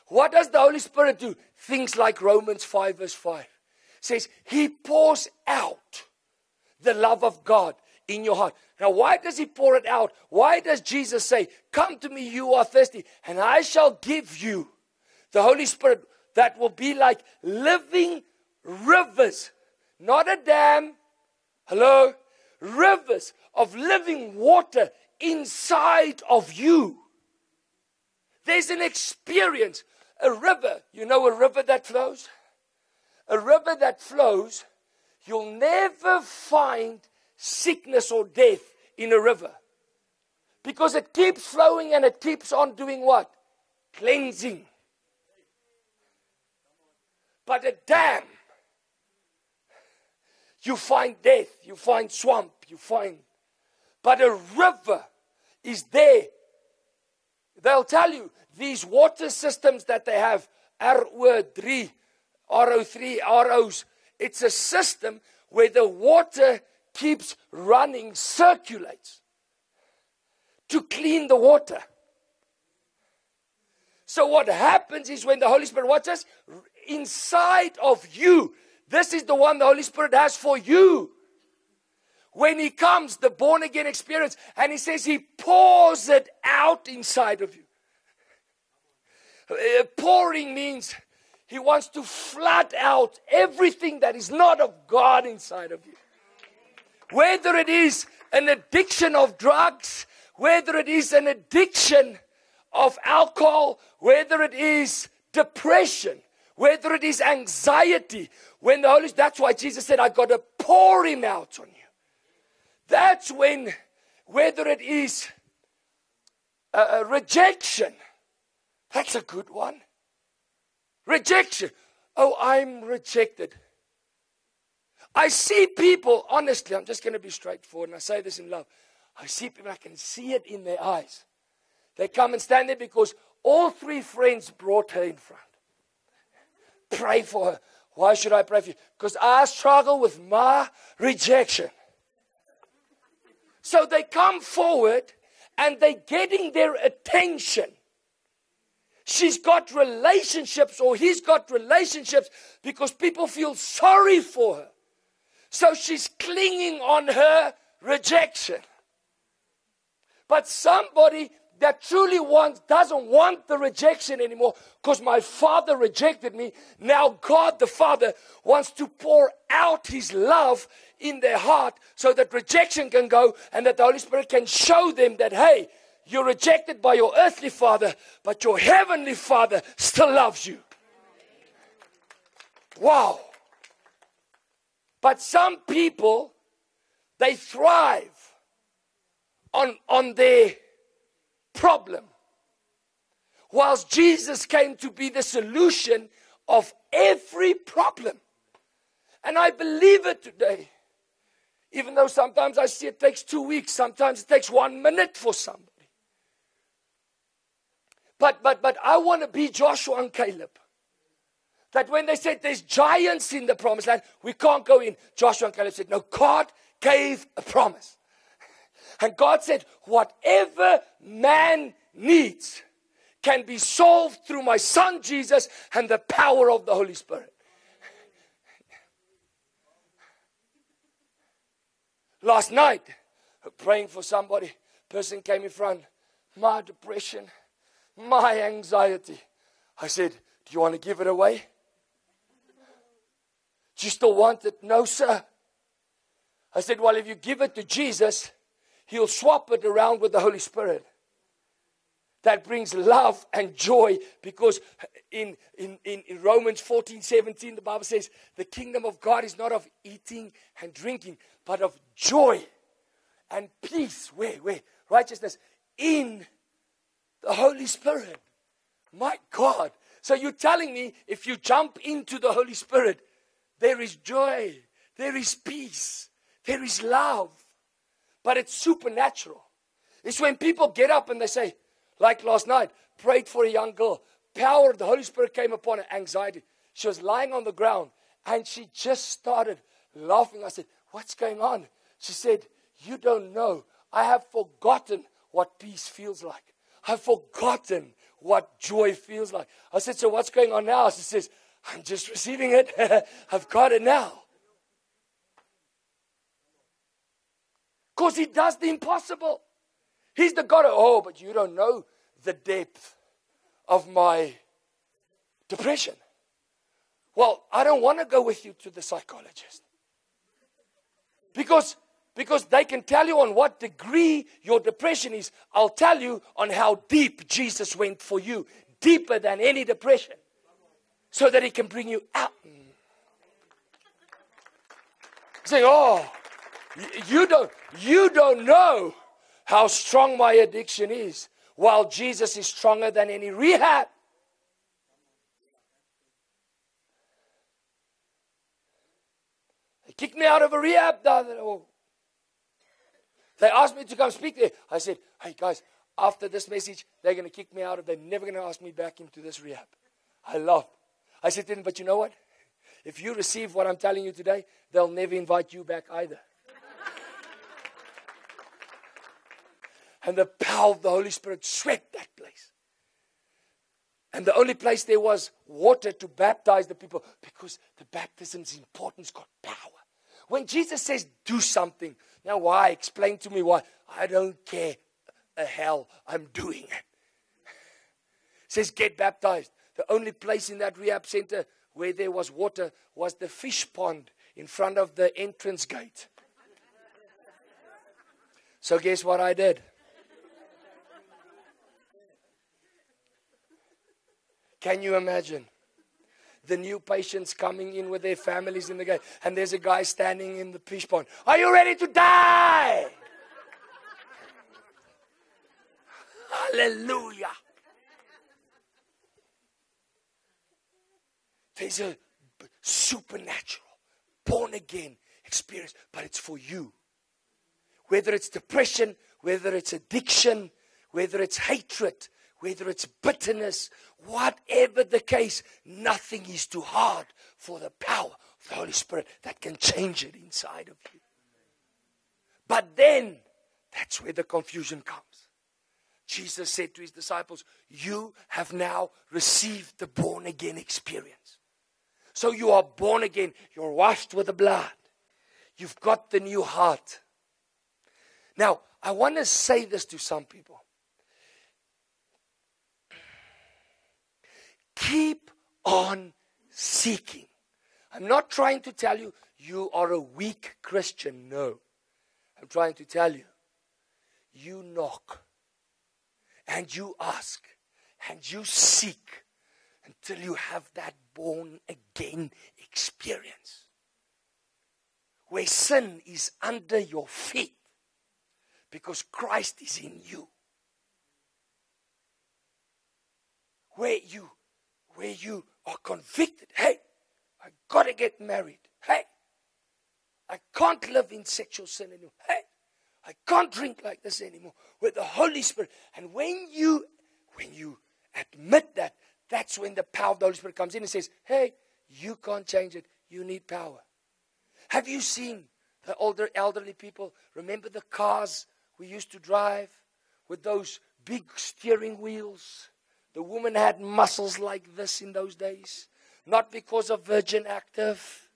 What does the Holy Spirit do? Things like Romans 5 verse 5 says, he pours out the love of God in your heart. Now, why does he pour it out? Why does Jesus say, come to me, you are thirsty, and I shall give you the Holy Spirit that will be like living rivers, not a dam. Hello? Rivers of living water inside of you. There's an experience. A river, you know a river that flows? A river that flows, you'll never find sickness or death in a river. Because it keeps flowing and it keeps on doing what? Cleansing. But a dam, you find death, you find swamp, but a river is there. They'll tell you, these water systems that they have, RO3, ROs, it's a system where the water keeps running, circulates to clean the water. So what happens is when the Holy Spirit watches inside of you, this is the one the Holy Spirit has for you. When he comes, the born again experience, and he says he pours it out inside of you. Pouring means he wants to flood out everything that is not of God inside of you. Whether it is an addiction of drugs, whether it is an addiction of alcohol, whether it is depression, whether it is anxiety, when the Holy Spirit, that's why Jesus said, I got to pour him out on you. That's when, whether it is a rejection, that's a good one. Rejection. Oh, I'm rejected. I see people, honestly, I'm just going to be straightforward, and I say this in love. I see people, I can see it in their eyes. They come and stand there because all three friends brought her in front. Pray for her. Why should I pray for you? Because I struggle with my rejection. So they come forward and they're getting their attention. She's got relationships, or he's got relationships, because people feel sorry for her. So she's clinging on her rejection. But somebody that truly doesn't want the rejection anymore, because my father rejected me. Now God the Father wants to pour out his love in their heart so that rejection can go, and that the Holy Spirit can show them that, hey, you're rejected by your earthly father, but your heavenly Father still loves you. Wow. But some people, they thrive on their problem, whilst Jesus came to be the solution of every problem. And I believe it today, even though sometimes I see it takes 2 weeks, sometimes it takes 1 minute for somebody. But I want to be Joshua and Caleb. That when they said there's giants in the promised land, we can't go in. Joshua and Caleb said, no, God gave a promise. And God said, whatever man needs can be solved through my son Jesus and the power of the Holy Spirit. Last night, praying for somebody, person came in front, my depression, my anxiety. I said, do you want to give it away? Do you still want it? No, sir. I said, well, if you give it to Jesus, he'll swap it around with the Holy Spirit. That brings love and joy, because in Romans 14:17, the Bible says, the kingdom of God is not of eating and drinking, but of joy and peace. Where? Righteousness in the Holy Spirit. My God. So you're telling me if you jump into the Holy Spirit, there is joy, there is peace, there is love. But it's supernatural. It's when people get up and they say, like last night, prayed for a young girl. Power of the Holy Spirit came upon her, anxiety. She was lying on the ground and she just started laughing. I said, what's going on? She said, you don't know. I have forgotten what peace feels like. I've forgotten what joy feels like. I said, so what's going on now? She says, I'm just receiving it. I've got it now. Because he does the impossible. He's the God of, but you don't know the depth of my depression. Well, I don't want to go with you to the psychologist. Because they can tell you on what degree your depression is. I'll tell you on how deep Jesus went for you. Deeper than any depression. So that he can bring you out. Say, you don't know how strong my addiction is, while Jesus is stronger than any rehab. They kicked me out of a rehab. They asked me to come speak there. I said, hey guys, after this message, they're going to kick me out. They're never going to ask me back into this rehab. I laughed. I said to them, but you know what? If you receive what I'm telling you today, they'll never invite you back either. And the power of the Holy Spirit swept that place. And the only place there was water to baptize the people, because the baptism's importance got power. When Jesus says, do something, now why? Explain to me why. I don't care a hell, I'm doing it. Says, get baptized. The only place in that rehab center where there was water was the fish pond in front of the entrance gate. So guess what I did? Can you imagine? The new patients coming in with their families in the gate, and there's a guy standing in the fish pond. Are you ready to die? Hallelujah. There's a supernatural, born again experience, but it's for you. Whether it's depression, whether it's addiction, whether it's hatred, whether it's bitterness, whatever the case, nothing is too hard for the power of the Holy Spirit that can change it inside of you. But then, that's where the confusion comes. Jesus said to his disciples, you have now received the born again experience. So you are born again. You're washed with the blood. You've got the new heart. Now, I want to say this to some people. Keep on seeking. I'm not trying to tell you you are a weak Christian. No. I'm trying to tell you, you knock and you ask and you seek until you have that born again experience. Where sin is under your feet because Christ is in you. Where you are convicted. Hey, I got to get married. Hey, I can't live in sexual sin anymore. Hey, I can't drink like this anymore. With the Holy Spirit. And when you admit that, that's when the power of the Holy Spirit comes in and says, hey, you can't change it. You need power. Have you seen the older elderly people? Remember the cars we used to drive with those big steering wheels? The woman had muscles like this in those days. Not because of Virgin Active.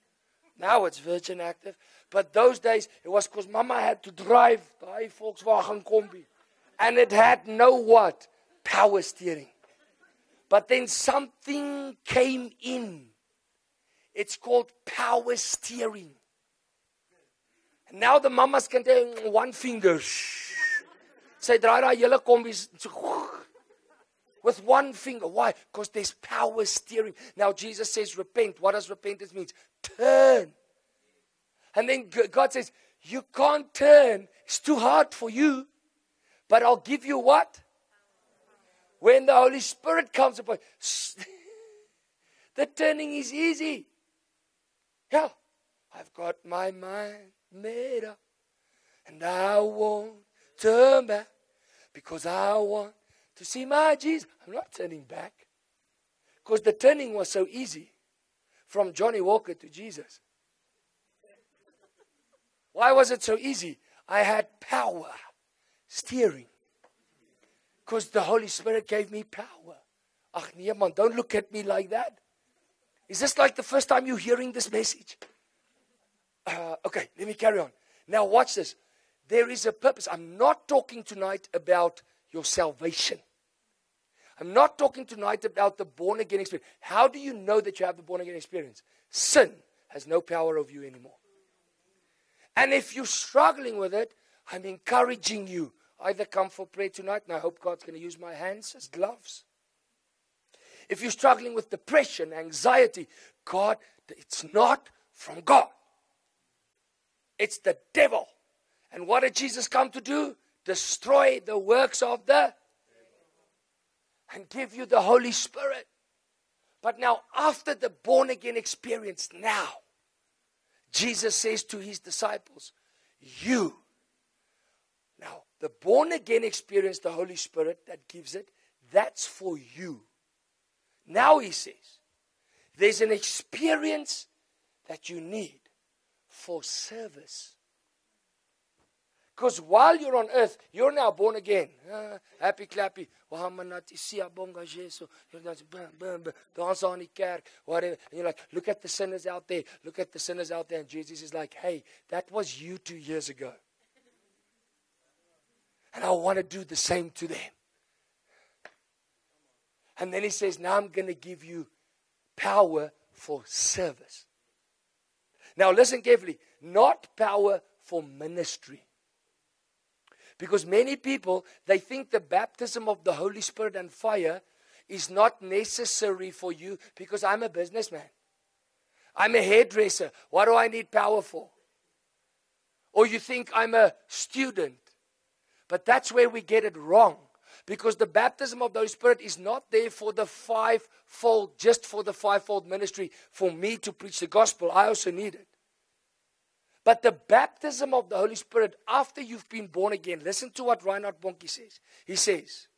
Now it's Virgin Active. But those days, it was because Mama had to drive the Volkswagen Kombi. And it had no what? Power steering. But then something came in. It's called power steering. And now the mamas can do one finger. Say, draai daai hele kombis. With one finger. Why? Because there's power steering. Now Jesus says repent. What does repentance mean? Turn. And then God says, you can't turn. It's too hard for you. But I'll give you what? When the Holy Spirit comes upon you, the turning is easy. Yeah. I've got my mind made up. And I won't turn back. Because I want to see my Jesus. I'm not turning back. Because the turning was so easy. From Johnny Walker to Jesus. Why was it so easy? I had power. Steering. Because the Holy Spirit gave me power. Ach nee man, don't look at me like that. Is this like the first time you're hearing this message? Okay, let me carry on. Now watch this. There is a purpose. I'm not talking tonight about your salvation. I'm not talking tonight about the born again experience. How do you know that you have the born again experience? Sin has no power over you anymore. And if you're struggling with it, I'm encouraging you. Either come for prayer tonight, and I hope God's going to use my hands as gloves. If you're struggling with depression, anxiety, God, it's not from God. It's the devil. And what did Jesus come to do? Destroy the works of the and give you the Holy Spirit. But now, after the born again experience, now, Jesus says to his disciples, now, the born again experience, the Holy Spirit that gives it, that's for you. Now he says, there's an experience that you need for service. Because while you're on earth, you're now born again. Happy clappy. Dance on the kerk. Whatever. And you're like, look at the sinners out there. Look at the sinners out there. And Jesus is like, hey, that was you 2 years ago. And I want to do the same to them. And then he says, now I'm going to give you power for service. Now listen carefully. Not power for ministry. Because many people, they think the baptism of the Holy Spirit and fire is not necessary for you because I'm a businessman. I'm a hairdresser. What do I need power for? Or you think I'm a student. But that's where we get it wrong. Because the baptism of the Holy Spirit is not there for the fivefold, just for the fivefold ministry, for me to preach the gospel. I also need it. But the baptism of the Holy Spirit, after you've been born again, listen to what Reinhard Bonnke says. He says,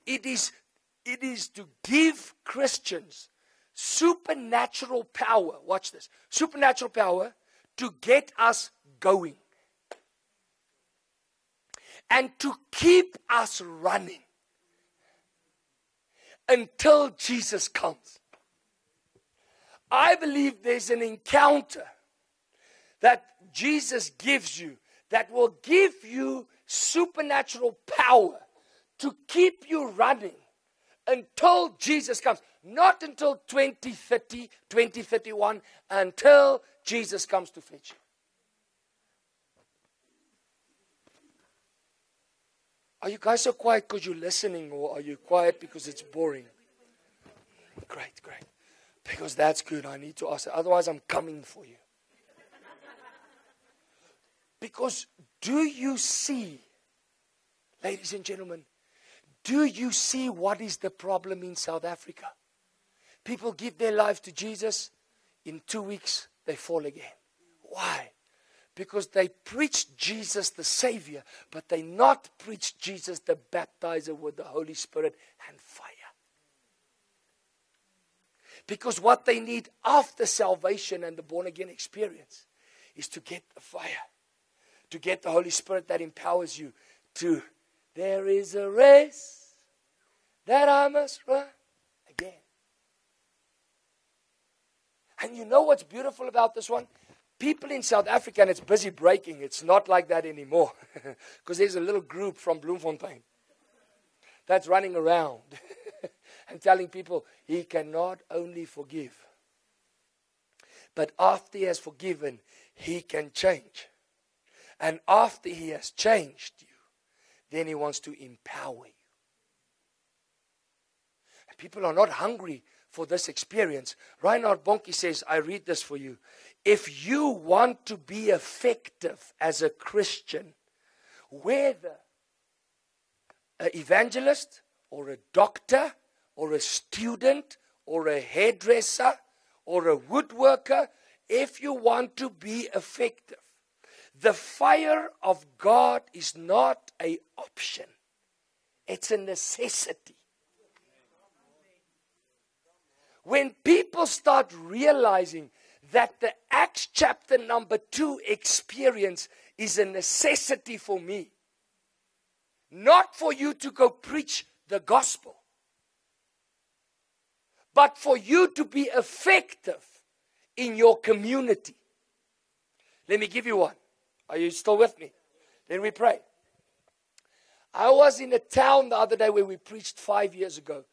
it is to give Christians supernatural power. Watch this. Supernatural power to get us going. and to keep us running until Jesus comes. I believe there's an encounter that Jesus gives you that will give you supernatural power to keep you running until Jesus comes. Not until 2030, 2031, until Jesus comes to fetch you. Are you guys so quiet because you're listening, or are you quiet because it's boring? Great. Because that's good. I need to ask it. Otherwise, I'm coming for you. Because do you see, ladies and gentlemen, do you see what is the problem in South Africa? People give their life to Jesus. In 2 weeks, they fall again. Why? Because they preach Jesus the Savior, but they not preach Jesus the baptizer with the Holy Spirit and fire. Because what they need after salvation and the born-again experience is to get the fire, to get the Holy Spirit that empowers you to, there is a race that I must run again. And you know what's beautiful about this one? People in South Africa, and it's busy breaking, it's not like that anymore. Because there's a little group from Bloemfontein that's running around and telling people he can not only forgive, but after he has forgiven, he can change. And after he has changed you, then he wants to empower you. And people are not hungry for this experience. Reinhard Bonnke says, I read this for you. If you want to be effective as a Christian, whether an evangelist or a doctor or a student or a hairdresser or a woodworker, if you want to be effective, the fire of God is not an option. It's a necessity. When people start realizing that the Acts chapter number 2 experience is a necessity for me, not for you to go preach the gospel, but for you to be effective in your community. Let me give you one. Are you still with me? Then we pray. I was in a town the other day where we preached 5 years ago.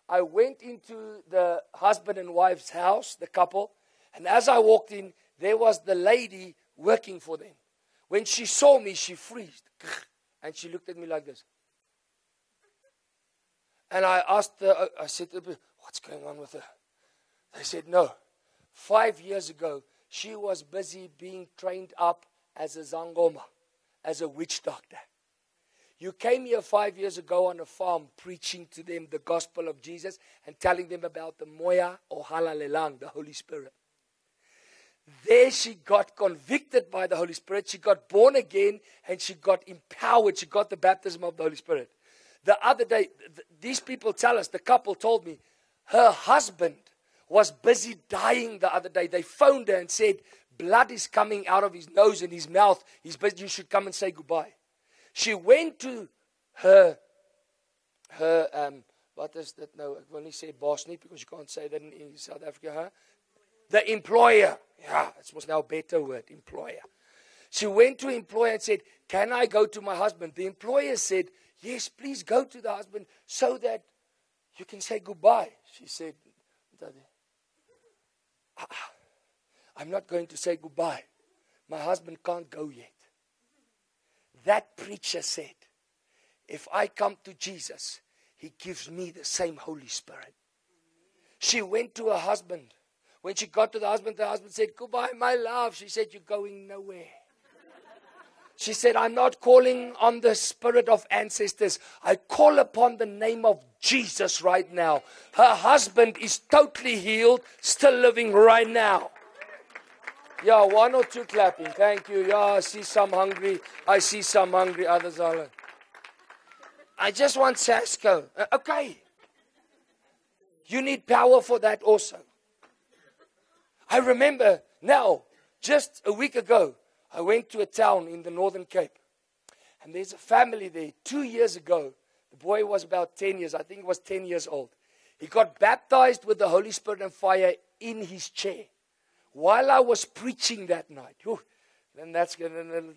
I went into the husband and wife's house, the couple, and as I walked in, there was the lady working for them. When she saw me, she freezed. And she looked at me like this. And I asked her, I said, what's going on with her? They said, no. 5 years ago, she was busy being trained up as a Zangoma, as a witch doctor. You came here 5 years ago on a farm preaching to them the gospel of Jesus and telling them about the Moya or Halalelang, the Holy Spirit. There she got convicted by the Holy Spirit. She got born again and she got empowered. She got the baptism of the Holy Spirit. The other day, these people tell us, the couple told me, her husband was busy dying the other day. They phoned her and said, blood is coming out of his nose and his mouth. He's busy. You should come and say goodbye. She went to her what is that? No, I only say bossnie because you can't say that in South Africa. Huh? The employer. Yeah, it was now a better word, employer. She went to employer and said, can I go to my husband? The employer said, yes, please go to the husband so that you can say goodbye. She said, I'm not going to say goodbye. My husband can't go yet. That preacher said, if I come to Jesus, he gives me the same Holy Spirit. She went to her husband. When she got to the husband said, goodbye, my love. She said, you're going nowhere. She said, I'm not calling on the spirit of ancestors. I call upon the name of Jesus right now. Her husband is totally healed, still living right now. Yeah, one or two clapping. Thank you. Yeah, I see some hungry. I see some hungry. Others are. I just want Sasco. Okay. You need power for that also. I remember now, just a week ago, I went to a town in the Northern Cape. And there's a family there. 2 years ago, the boy was about 10 years. I think he was 10 years old. He got baptized with the Holy Spirit and fire in his chair. While I was preaching that night. Then that's going to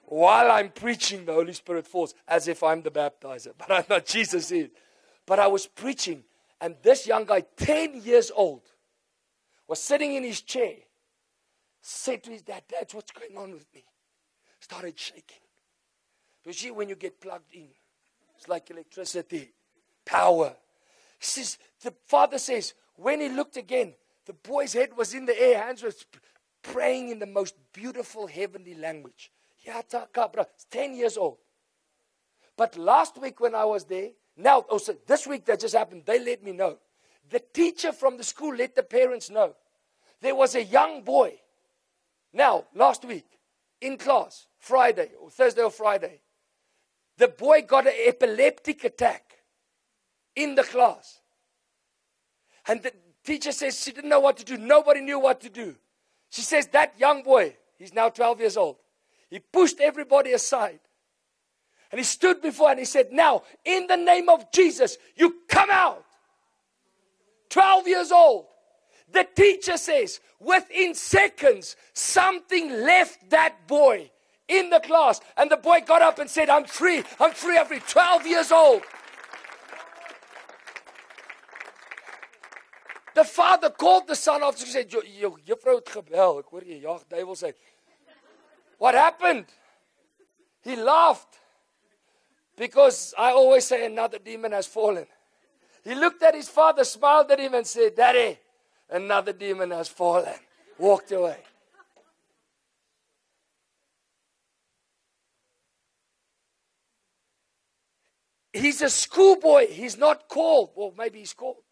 while I'm preaching, the Holy Spirit falls as if I'm the baptizer. But I'm not, Jesus is. But I was preaching. And this young guy, 10 years old, was sitting in his chair. Said to his dad, Dad, what's going on with me? Started shaking. You see, when you get plugged in, it's like electricity, power. He says, the father says, when he looked again, the boy's head was in the air, hands were praying in the most beautiful heavenly language. It's 10 years old. But last week when I was there, now, also this week that just happened, they let me know. The teacher from the school let the parents know. There was a young boy. Now, last week, in class, Friday, or Thursday or Friday, the boy got an epileptic attack in the class. And the teacher says she didn't know what to do. Nobody knew what to do. She says that young boy, he's now 12 years old, he pushed everybody aside. And he stood before and he said, now, in the name of Jesus, you come out. 12 years old. The teacher says, within seconds, something left that boy in the class. And the boy got up and said, I'm free, I'm free, I'm free. 12 years old. The father called the son after and said, Juffrou het gebel. Ek hoor jy jag duiwels uit. What happened? He laughed. Because I always say another demon has fallen. He looked at his father, smiled at him and said, Daddy, another demon has fallen. Walked away. He's a schoolboy. He's not called. Well, maybe he's called.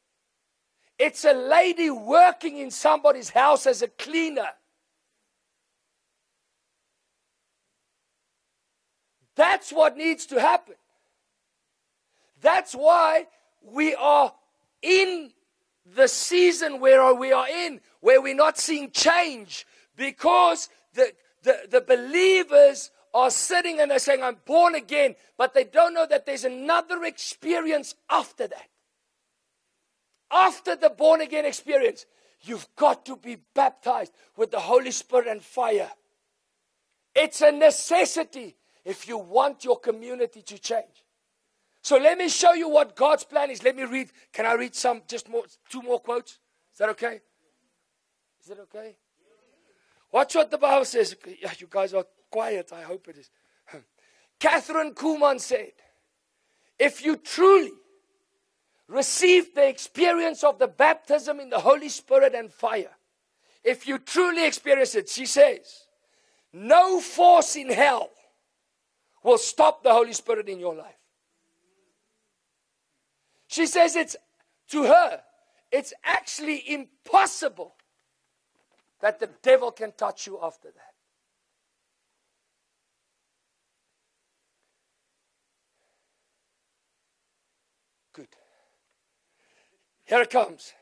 It's a lady working in somebody's house as a cleaner. That's what needs to happen. That's why we are in the season where we are in, where we're not seeing change, because the believers are sitting and they're saying, I'm born again, but they don't know that there's another experience after that. After the born again experience, you've got to be baptized with the Holy Spirit and fire. It's a necessity if you want your community to change. So let me show you what God's plan is. Let me read. Can I read two more quotes? Is that okay? Is it okay? Watch what the Bible says. You guys are quiet. I hope it is. Catherine Kuhlman said, if you truly receive the experience of the baptism in the Holy Spirit and fire, if you truly experience it, she says, no force in hell will stop the Holy Spirit in your life. She says to her, it's actually impossible that the devil can touch you after that. Good. Here it comes.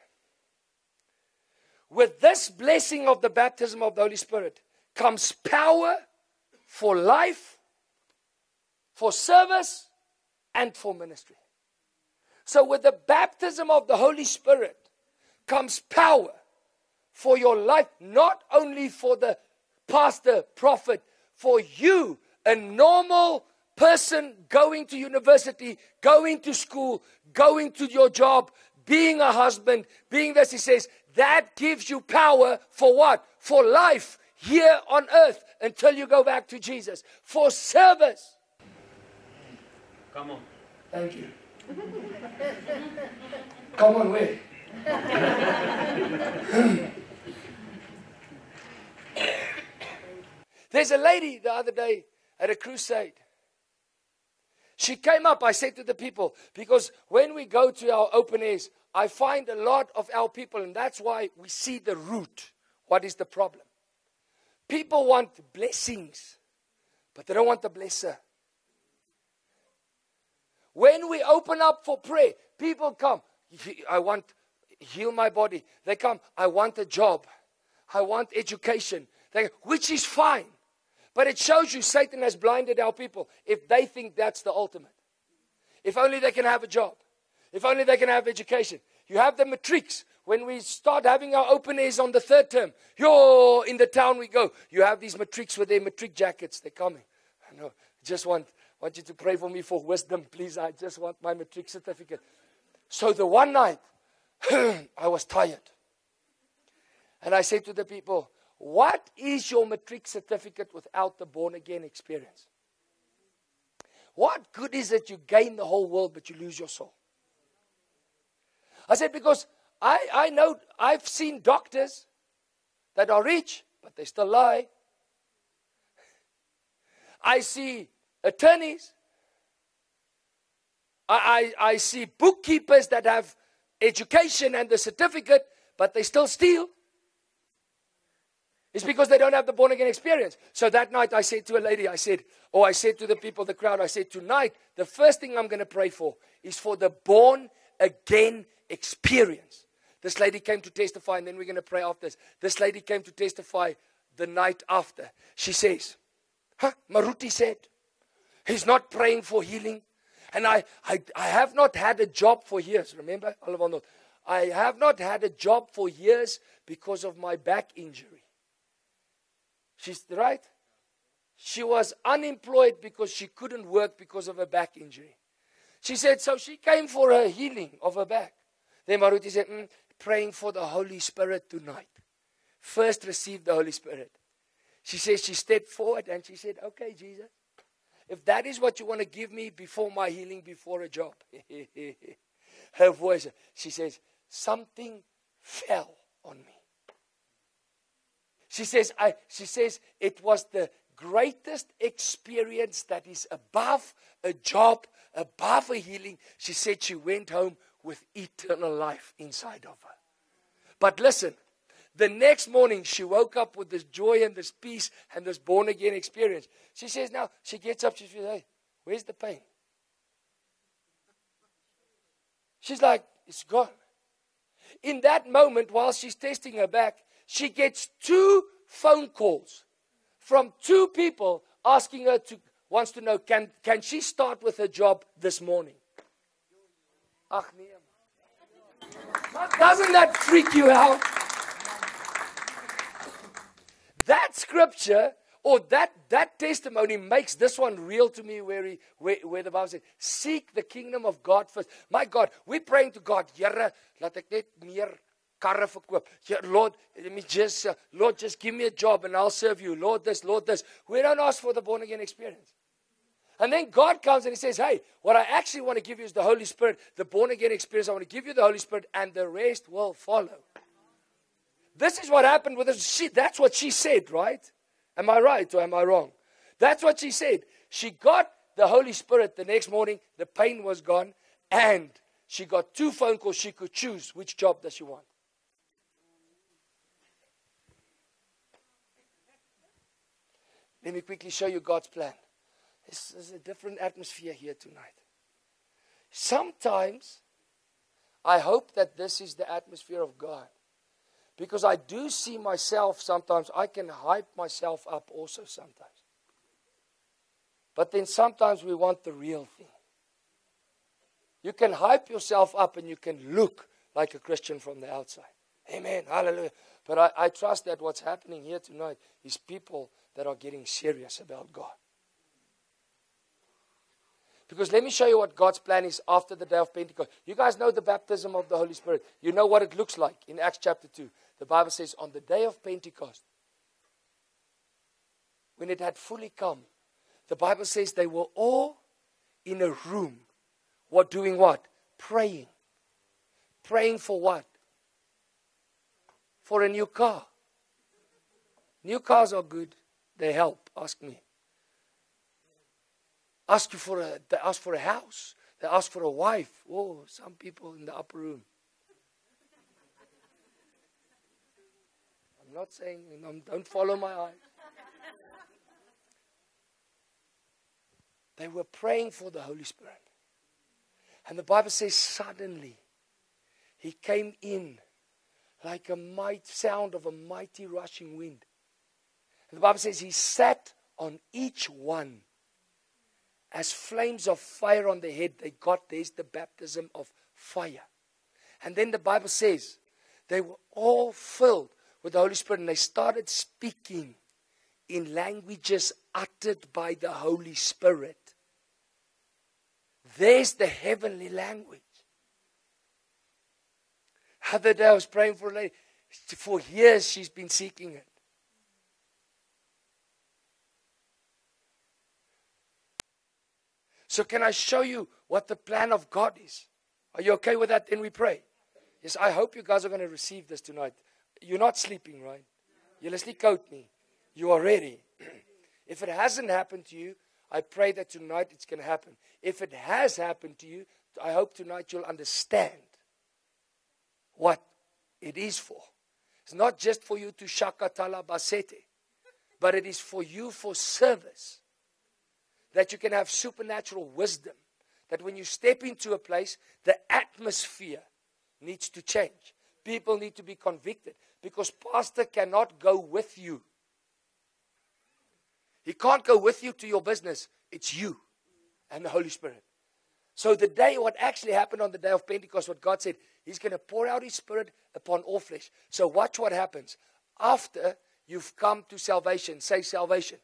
With this blessing of the baptism of the Holy Spirit comes power for life, for service, and for ministry. So with the baptism of the Holy Spirit comes power for your life, not only for the pastor, prophet, for you, a normal person going to university, going to school, going to your job, being a husband, being this. He says, that gives you power for what? For life here on earth until you go back to Jesus. For service. Come on. Thank you. Come on, wait. There's a lady the other day at a crusade. She came up, I said to the people, because when we go to our open airs, I find a lot of our people, and that's why we see the root. What is the problem? People want blessings, but they don't want the blesser. When we open up for prayer, people come. I want heal my body. They come. I want a job. I want education. Which is fine. But it shows you Satan has blinded our people if they think that's the ultimate. If only they can have a job. If only they can have education. You have the matrics. When we start having our open airs on the third term, in the town we go. You have these matrics with their matric jackets. They're coming. I know. Just want you to pray for me for wisdom, please. I just want my matric certificate. So the one night, I was tired. And I said to the people, what is your matric certificate without the born-again experience? What good is it you gain the whole world but you lose your soul? I said, because I know, I've seen doctors that are rich, but they still lie. I see attorneys. I see bookkeepers that have education and the certificate, but they still steal. It's because they don't have the born-again experience. So that night I said to a lady, I said to the people, the crowd, I said, tonight, the first thing I'm going to pray for is for the born-again experience. This lady came to testify, and then we're going to pray after this. This lady came to testify the night after. She says, Maruti said, he's not praying for healing. And I have not had a job for years. Remember? I have not had a job for years because of my back injury. She's right. She was unemployed because she couldn't work because of her back injury. She said, so she came for her healing of her back. Then Maruti said, praying for the Holy Spirit tonight. First receive the Holy Spirit. She says she stepped forward and she said, okay, Jesus, if that is what you want to give me before my healing, before a job. Her voice, she says, something fell on me. She says, it was the greatest experience that is above a job, above a healing. She said she went home with eternal life inside of her. But listen, the next morning she woke up with this joy and this peace and this born again experience. She says now, she gets up, she says, hey, where's the pain? She's like, it's gone. In that moment, while she's testing her back, she gets 2 phone calls from 2 people asking her wants to know, can she start with her job this morning? Doesn't that freak you out? That scripture or that testimony makes this one real to me where the Bible says, seek the kingdom of God first. My God, we're praying to God, Here, laat ek net meer karre verkoop. Lord, Lord, just give me a job and I'll serve you. Lord, this, Lord, this. We don't ask for the born again experience. And then God comes and he says, hey, what I actually want to give you is the Holy Spirit, the born again experience. I want to give you the Holy Spirit and the rest will follow. This is what happened with us. That's what she said, right? Am I right or am I wrong? That's what she said. She got the Holy Spirit the next morning. The pain was gone. And she got 2 phone calls. She could choose which job does she want. Let me quickly show you God's plan. This is a different atmosphere here tonight. Sometimes, I hope that this is the atmosphere of God. Because I do see myself sometimes, I can hype myself up also sometimes. But then sometimes we want the real thing. You can hype yourself up and you can look like a Christian from the outside. Amen, hallelujah. But I trust that what's happening here tonight is people that are getting serious about God. Because let me show you what God's plan is after the day of Pentecost. You guys know the baptism of the Holy Spirit. You know what it looks like in Acts chapter 2. The Bible says on the day of Pentecost, when it had fully come, the Bible says they were all in a room. What doing what? Praying. Praying for what? For a new car. New cars are good. They help. Ask me. They ask for a house. They ask for a wife. Oh, some people in the upper room. I'm not saying, don't follow my eyes. They were praying for the Holy Spirit. And the Bible says suddenly he came in like a mighty sound of a mighty rushing wind. And the Bible says he sat on each one, as flames of fire on their head, there's the baptism of fire. And then the Bible says, they were all filled with the Holy Spirit, and they started speaking in languages uttered by the Holy Spirit. There's the heavenly language. The other day I was praying for a lady. For years she's been seeking it. So can I show you what the plan of God is? Are you okay with that? Then we pray. Yes, I hope you guys are going to receive this tonight. You're not sleeping, right? You'll sleep out me. You are ready. If it hasn't happened to you, I pray that tonight it's going to happen. If it has happened to you, I hope tonight you'll understand what it is for. It's not just for you to shakatala basete, but it is for you for service. That you can have supernatural wisdom. That when you step into a place, the atmosphere needs to change. People need to be convicted. Because pastor cannot go with you. He can't go with you to your business. It's you and the Holy Spirit. So the day, what actually happened on the day of Pentecost, what God said, He's going to pour out His Spirit upon all flesh. So watch what happens. After you've come to salvation, say salvation.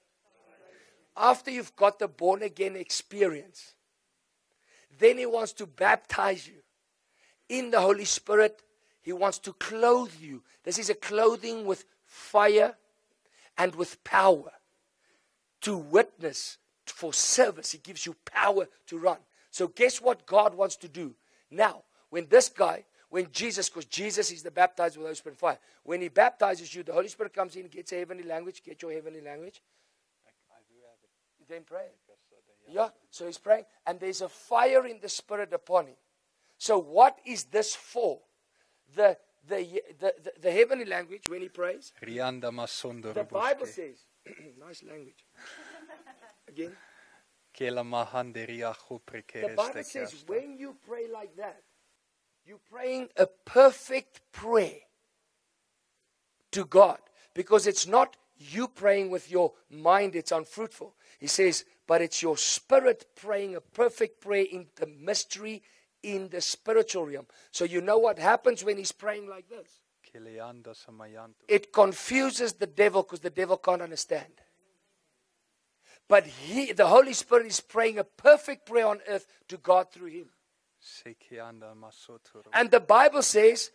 After you've got the born again experience, then He wants to baptize you in the Holy Spirit. He wants to clothe you. This is a clothing with fire and with power to witness, for service. He gives you power to run. So guess what God wants to do? Now, when Jesus, because Jesus is the baptizer with the Holy Spirit and fire. When He baptizes you, the Holy Spirit comes in, gets a heavenly language. Get your heavenly language. I do have it. Then pray. Yeah, so He's praying. And there's a fire in the Spirit upon Him. So what is this for? The heavenly language when He prays. The Bible says, nice language. Again. The Bible says when you pray like that, you're praying a perfect prayer to God. Because it's not you praying with your mind, it's unfruitful. He says, but it's your spirit praying a perfect prayer in the mystery, in the spiritual realm. So you know what happens when He's praying like this? It confuses the devil because the devil can't understand. But the Holy Spirit is praying a perfect prayer on earth to God through Him. And the Bible says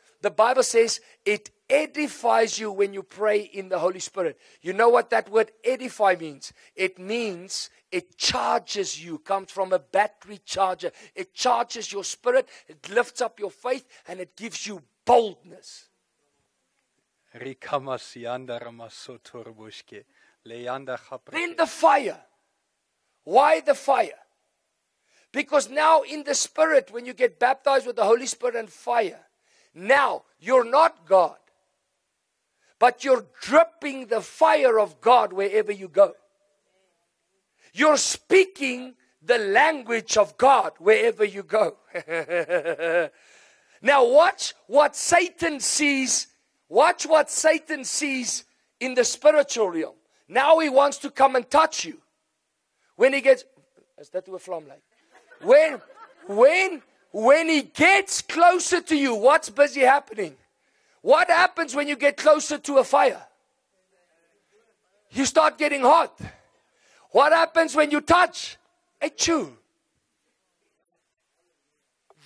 it edifies you when you pray in the Holy Spirit. You know what that word edify means? It means it charges you, comes from a battery charger. It charges your spirit, it lifts up your faith, and it gives you boldness. Then the fire. Why the fire? Because now in the Spirit, when you get baptized with the Holy Spirit and fire, now you're not God, but you're dripping the fire of God wherever you go. You're speaking the language of God wherever you go. Now watch what Satan sees. Watch what Satan sees in the spiritual realm. Now he wants to come and touch you. When he gets, is that to a flame light? When he gets closer to you, what's busy happening? What happens when you get closer to a fire? You start getting hot. What happens when you touch? A chew.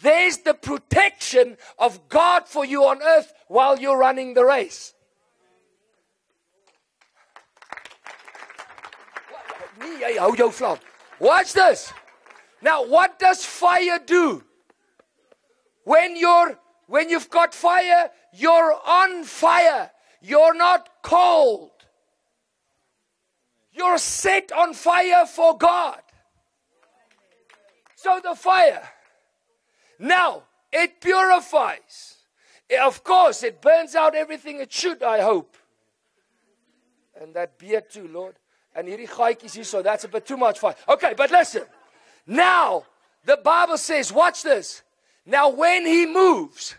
There's the protection of God for you on earth while you're running the race. Watch this. Now, what does fire do? When you've got fire, you're on fire. You're not cold. You're set on fire for God. So the fire. Now, it purifies. Of course, it burns out everything it should, I hope. And that beer too, Lord. And hierdie gaatjies hier, so that's a bit too much fire. Okay, but listen. Now, the Bible says, watch this. Now, when he moves,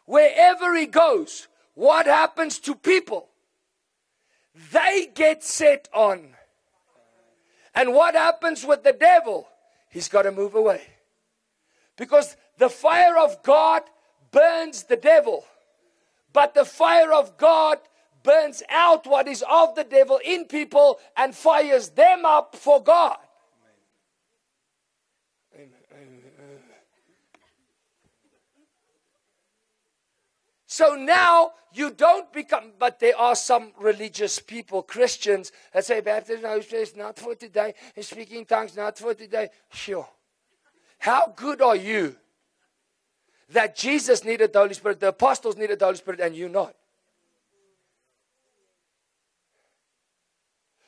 wherever he goes, what happens to people? They get set on And what happens with the devil? He's got to move away. Because the fire of God burns the devil. But the fire of God burns out what is of the devil in people and fires them up for God. So now you don't become, but there are some religious people, Christians, that say, baptism is not for today, and speaking in tongues not for today. Sure. How good are you that Jesus needed the Holy Spirit, the apostles needed the Holy Spirit, and you not?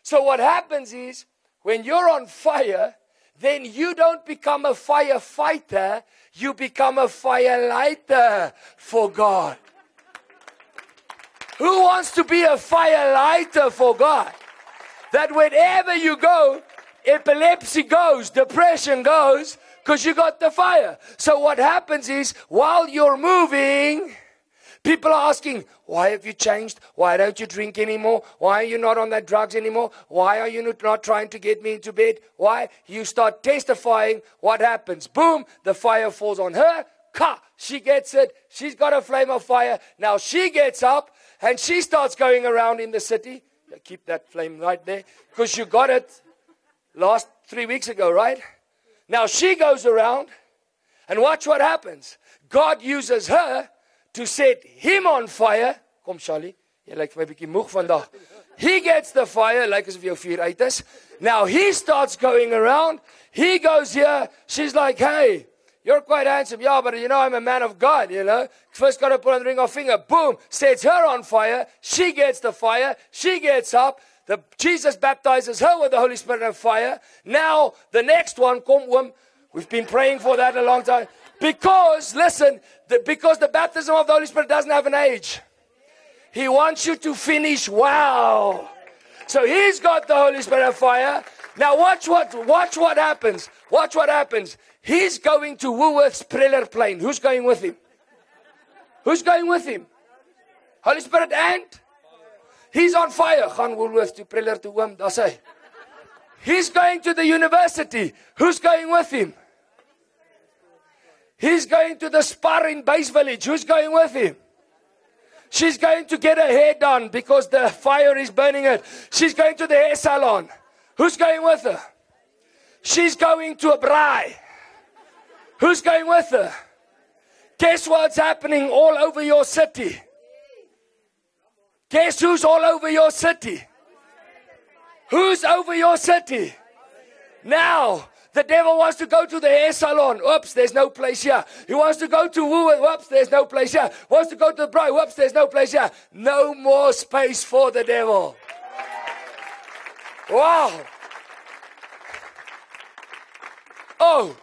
So what happens is, when you're on fire, then you don't become a firefighter, you become a fire lighter for God. Who wants to be a fire lighter for God? That wherever you go, epilepsy goes, depression goes, because you got the fire. So what happens is, while you're moving, people are asking, why have you changed? Why don't you drink anymore? Why are you not on that drugs anymore? Why are you not trying to get me into bed? Why? You start testifying. What happens? Boom, the fire falls on her. Ka! She gets it. She's got a flame of fire. Now she gets up and she starts going around in the city. Keep that flame right there, because you got it last 3 weeks ago, right? Now she goes around, and watch what happens. God uses her to set him on fire. Kom Charlie, jy lyk vir my bietjie moeg vandag. He gets the fire, like asof jou vuur uit is. Now he starts going around. He goes here. She's like, hey, you're quite handsome. Yeah, but you know, I'm a man of God, you know. First got to put on the ring of finger. Boom, sets her on fire. She gets the fire. She gets up. Jesus baptizes her with the Holy Spirit and fire. Now, the next one, kom oom. We've been praying for that a long time. Because, listen, because the baptism of the Holy Spirit doesn't have an age. He wants you to finish well. So he's got the Holy Spirit and fire. Now watch what happens. Watch what happens. He's going to Woolworths Preller Plain. Who's going with him? Who's going with him? Holy Spirit and? He's on fire. Gaan Woolworths to Preller to oom. That's hy. He's going to the university. Who's going with him? He's going to the Spar in Base Village. Who's going with him? She's going to get her hair done because the fire is burning it. She's going to the hair salon. Who's going with her? She's going to a braai. Who's going with her? Guess what's happening all over your city? Guess who's all over your city? Who's over your city? Now, the devil wants to go to the hair salon. Oops, there's no place here. He wants to go to Woolworth. Whoops, there's no place here. Wants to go to the braai. Whoops, there's no place here. No more space for the devil. Wow. Oh.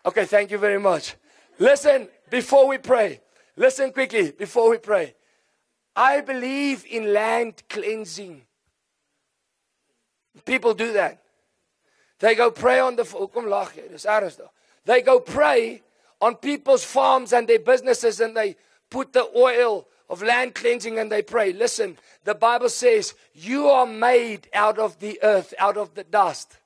Okay, thank you very much. Listen, before we pray. Listen quickly, before we pray. I believe in land cleansing. People do that. They go pray on the... Kom lag jy, dis ernstig. They go pray on people's farms and their businesses, and they put the oil of land cleansing and they pray. Listen, the Bible says, you are made out of the earth, out of the dust.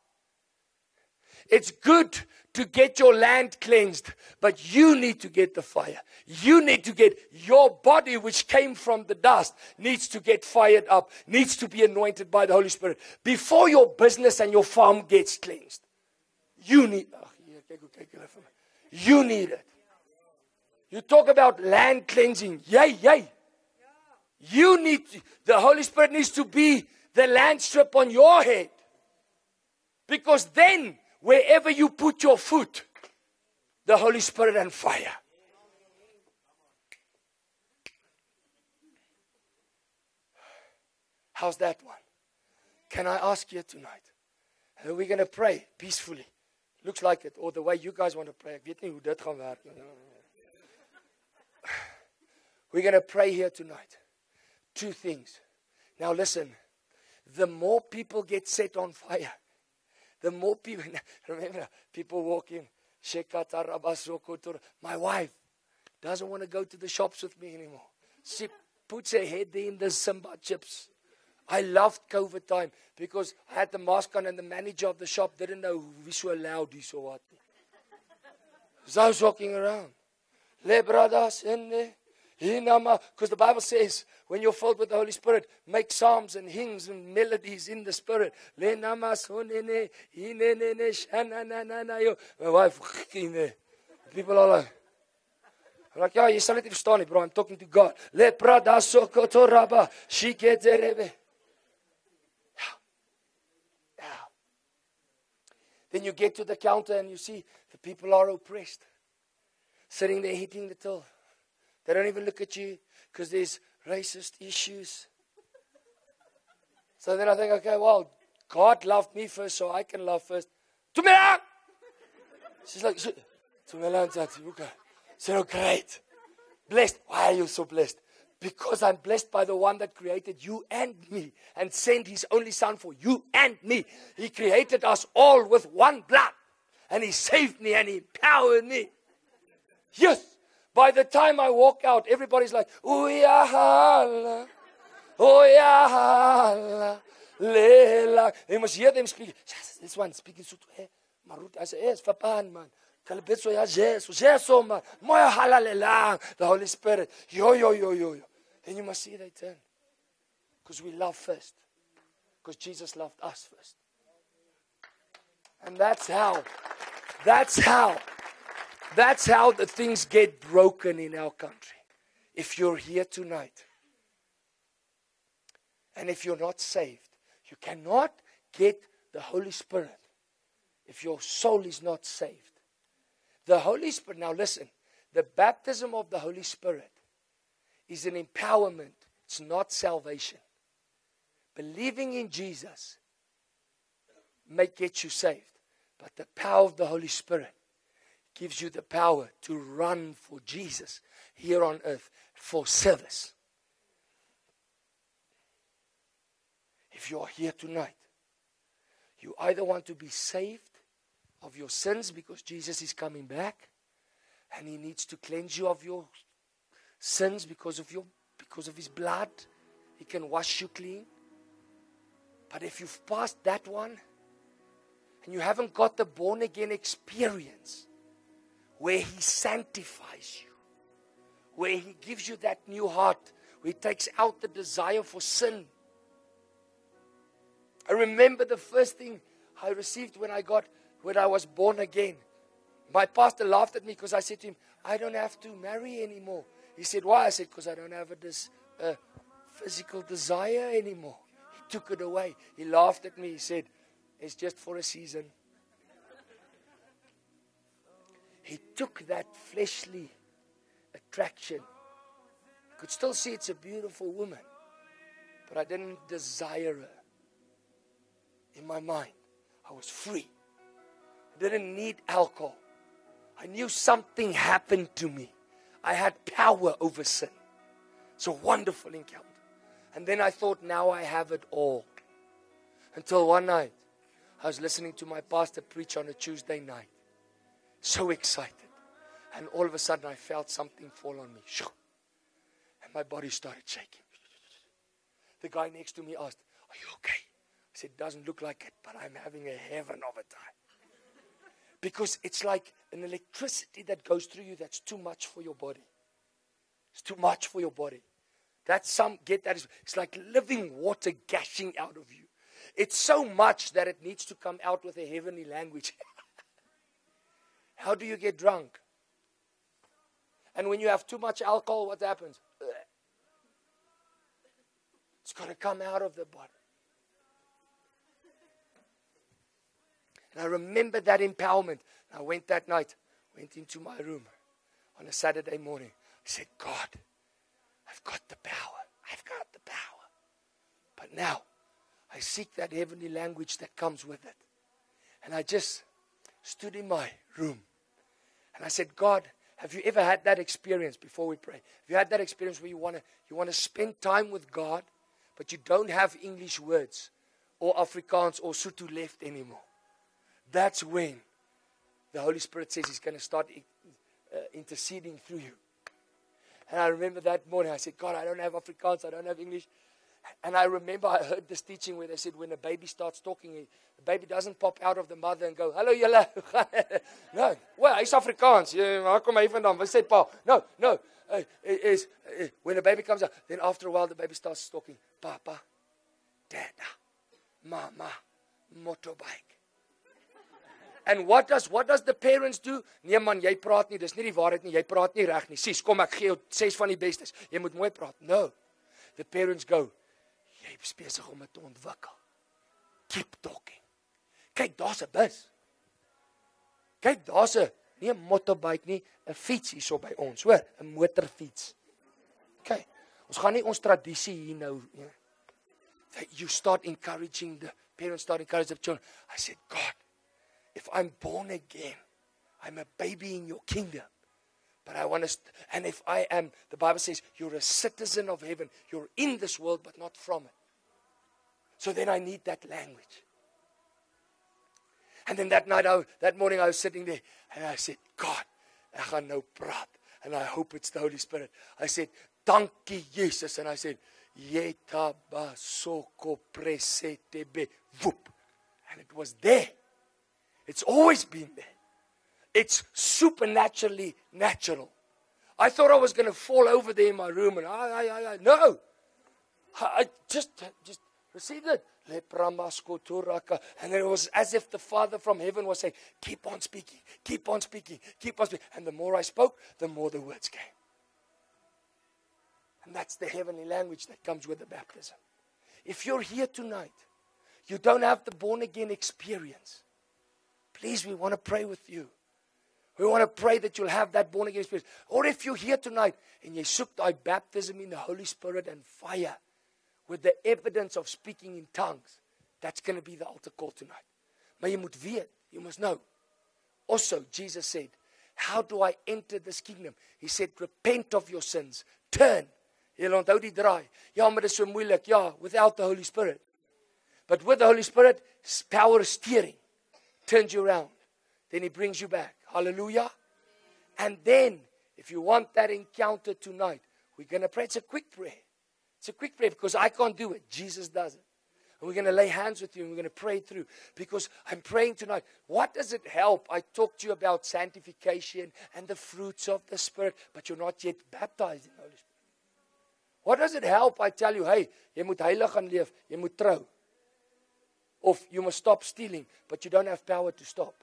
It's good to get your land cleansed, but you need to get the fire. You need to get your body, which came from the dust, needs to get fired up, needs to be anointed by the Holy Spirit before your business and your farm gets cleansed. You need, you need it. You talk about land cleansing. Yay. You need, the Holy Spirit needs to be the land strip on your head. Because then, wherever you put your foot, the Holy Spirit and fire. How's that one? Can I ask you tonight? Are we going to pray peacefully? Looks like it. Or the way you guys want to pray. Ek weet nie hoe dit gaan werk. We're going to pray here tonight. 2 things. Now listen. The more people get set on fire, the more people, remember, people walk in. My wife doesn't want to go to the shops with me anymore. She puts her head in the Simba chips. I loved COVID time because I had the mask on and the manager of the shop didn't know we so loud, so what. So I was walking around. Le brothers in there. Because the Bible says, when you're filled with the Holy Spirit, make psalms and hymns and melodies in the Spirit. My wife, people are like, yeah, you still need to understand it, bro. I'm talking to God. Then you get to the counter and you see the people are oppressed. Sitting there hitting the till. They don't even look at you because there's racist issues. So then I think, okay, well, God loved me first, so I can love first. Tumela! She's like, Tumela, okay. So great. Blessed. Why are you so blessed? Because I'm blessed by the one that created you and me and sent his only son for you and me. He created us all with one blood. And he saved me and he empowered me. Yes. By the time I walk out, everybody's like, oh yeah, lela. They must hear them speak. Yes, this one speaking Sotho. Marut, I say, yes, Fapan, man. Kalibetso ya Jesu, man. Moya halalela. The Holy Spirit. Yo. Then you must see they turn. Because we love first. Because Jesus loved us first. And that's how the things get broken in our country. If you're here tonight, and if you're not saved, you cannot get the Holy Spirit if your soul is not saved. The Holy Spirit, now listen, the baptism of the Holy Spirit is an empowerment. It's not salvation. Believing in Jesus may get you saved, but the power of the Holy Spirit gives you the power to run for Jesus here on earth for service. If you're here tonight, you either want to be saved of your sins because Jesus is coming back and he needs to cleanse you of your sins because of his blood. He can wash you clean. But if you've passed that one and you haven't got the born again experience, where he sanctifies you, where he gives you that new heart, where he takes out the desire for sin. I remember the first thing I received when I was born again. My pastor laughed at me because I said to him, I don't have to marry anymore. He said, why? I said, because I don't have a physical desire anymore. He took it away. He laughed at me. He said, it's just for a season. He took that fleshly attraction. I could still see it's a beautiful woman, but I didn't desire her. In my mind, I was free. I didn't need alcohol. I knew something happened to me. I had power over sin. It's a wonderful encounter. And then I thought, now I have it all. Until one night, I was listening to my pastor preach on a Tuesday night. So excited. And all of a sudden I felt something fall on me. And my body started shaking. The guy next to me asked, are you okay? I said, doesn't look like it, but I'm having a heaven of a time. Because it's like an electricity that goes through you that's too much for your body. It's too much for your body. It's like living water gushing out of you. It's so much that it needs to come out with a heavenly language. How do you get drunk? And when you have too much alcohol, what happens? It's got to come out of the body. And I remember that empowerment. I went that night, went into my room on a Saturday morning. I said, God, I've got the power. I've got the power. But now, I seek that heavenly language that comes with it. And I just stood in my room. And I said, God, have you ever had that experience before we pray? Have you had that experience where you want to spend time with God, but you don't have English words or Afrikaans or Sotho left anymore? That's when the Holy Spirit says he's going to start interceding through you. And I remember that morning, I said, God, I don't have Afrikaans, I don't have English. And I remember I heard this teaching where they said when a baby starts talking, the baby doesn't pop out of the mother and go, "Hallo julle." No. Well, hy's Afrikaans. Waar kom hy vandaan? Wat sê pa? No. When a baby comes out, then after a while the baby starts talking. Papa, Dada, Mama, motorbike. And what does the parents do? Nee man, jy praat nie, dis nie die waarheid nie, jy praat nie reg nie. Sis, kom ek gee jou 6 van die bestes. Jy moet mooi praat. No. The parents go, jy is besig om dit te ontwikkel. Keep talking. Kyk, daar's 'n bus. Kyk, daar's 'n nie 'n motorbike nie, 'n fiets hierso by ons, hoor, 'n motorfiets. Okay. Ons gaan nie ons tradisie hier nou nie. You start encouraging the parents, start encouraging the children. I said, God, if I'm born again, I'm a baby in your kingdom. But I want to, and if I am, the Bible says, you're a citizen of heaven. You're in this world, but not from it. So then I need that language. And then that morning I was sitting there, and I said, God, ek gaan nou praat. And I hope it's the Holy Spirit. I said, dankie Jesus. And I said, Yeta ba soko presetebe whoop. And it was there. It's always been there. It's supernaturally natural. I thought I was going to fall over there in my room and no. I just received it. And it was as if the Father from heaven was saying, keep on speaking, keep on speaking, keep on speaking. And the more I spoke, the more the words came. And that's the heavenly language that comes with the baptism. If you're here tonight, you don't have the born again experience. Please, we want to pray with you. We want to pray that you'll have that born again experience. Or if you're here tonight and you soek daai baptism in the Holy Spirit and fire with the evidence of speaking in tongues, that's going to be the altar call tonight. Maar jy moet weet, you must know. Also, Jesus said, how do I enter this kingdom? He said, repent of your sins. Turn. Jy onthou die draai. Ja, maar dit is so moeilik. Ja, without the Holy Spirit. But with the Holy Spirit, power is steering. Turns you around. Then He brings you back. Hallelujah. And then, if you want that encounter tonight, we're going to pray. It's a quick prayer. It's a quick prayer because I can't do it. Jesus does it. And we're going to lay hands with you and we're going to pray through. Because I'm praying tonight. What does it help? I talked to you about sanctification and the fruits of the Spirit, but you're not yet baptized in the Holy Spirit. What does it help? I tell you, hey, jy moet heilig gaan leef, jy moet trou. Of you must stop stealing, but you don't have power to stop.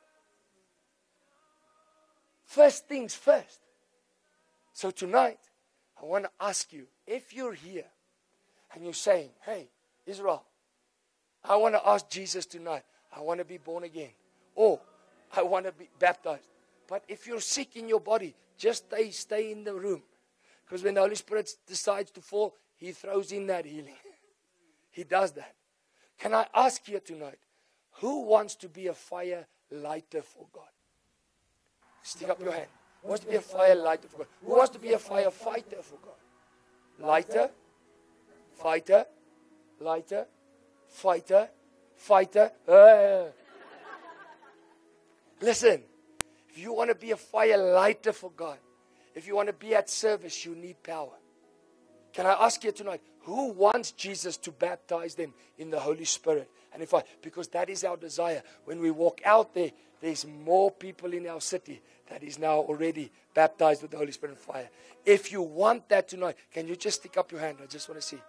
First things first. So tonight, I want to ask you, if you're here and you're saying, hey, Israel, I want to ask Jesus tonight, I want to be born again. Or I want to be baptized. But if you're sick in your body, just stay in the room. Because when the Holy Spirit decides to fall, He throws in that healing. He does that. Can I ask you tonight, who wants to be a fire lighter for God? Stick up your hand. Who wants to be a fire lighter for God? Who wants to be a firefighter for God? Lighter, fighter, lighter, fighter, fighter. Listen, if you want to be a fire lighter for God, if you want to be at service, you need power. Can I ask you tonight, who wants Jesus to baptize them in the Holy Spirit? And because that is our desire. When we walk out there, there's more people in our city that is now already baptized with the Holy Spirit and fire. If you want that tonight, can you just stick up your hand? I just want to see.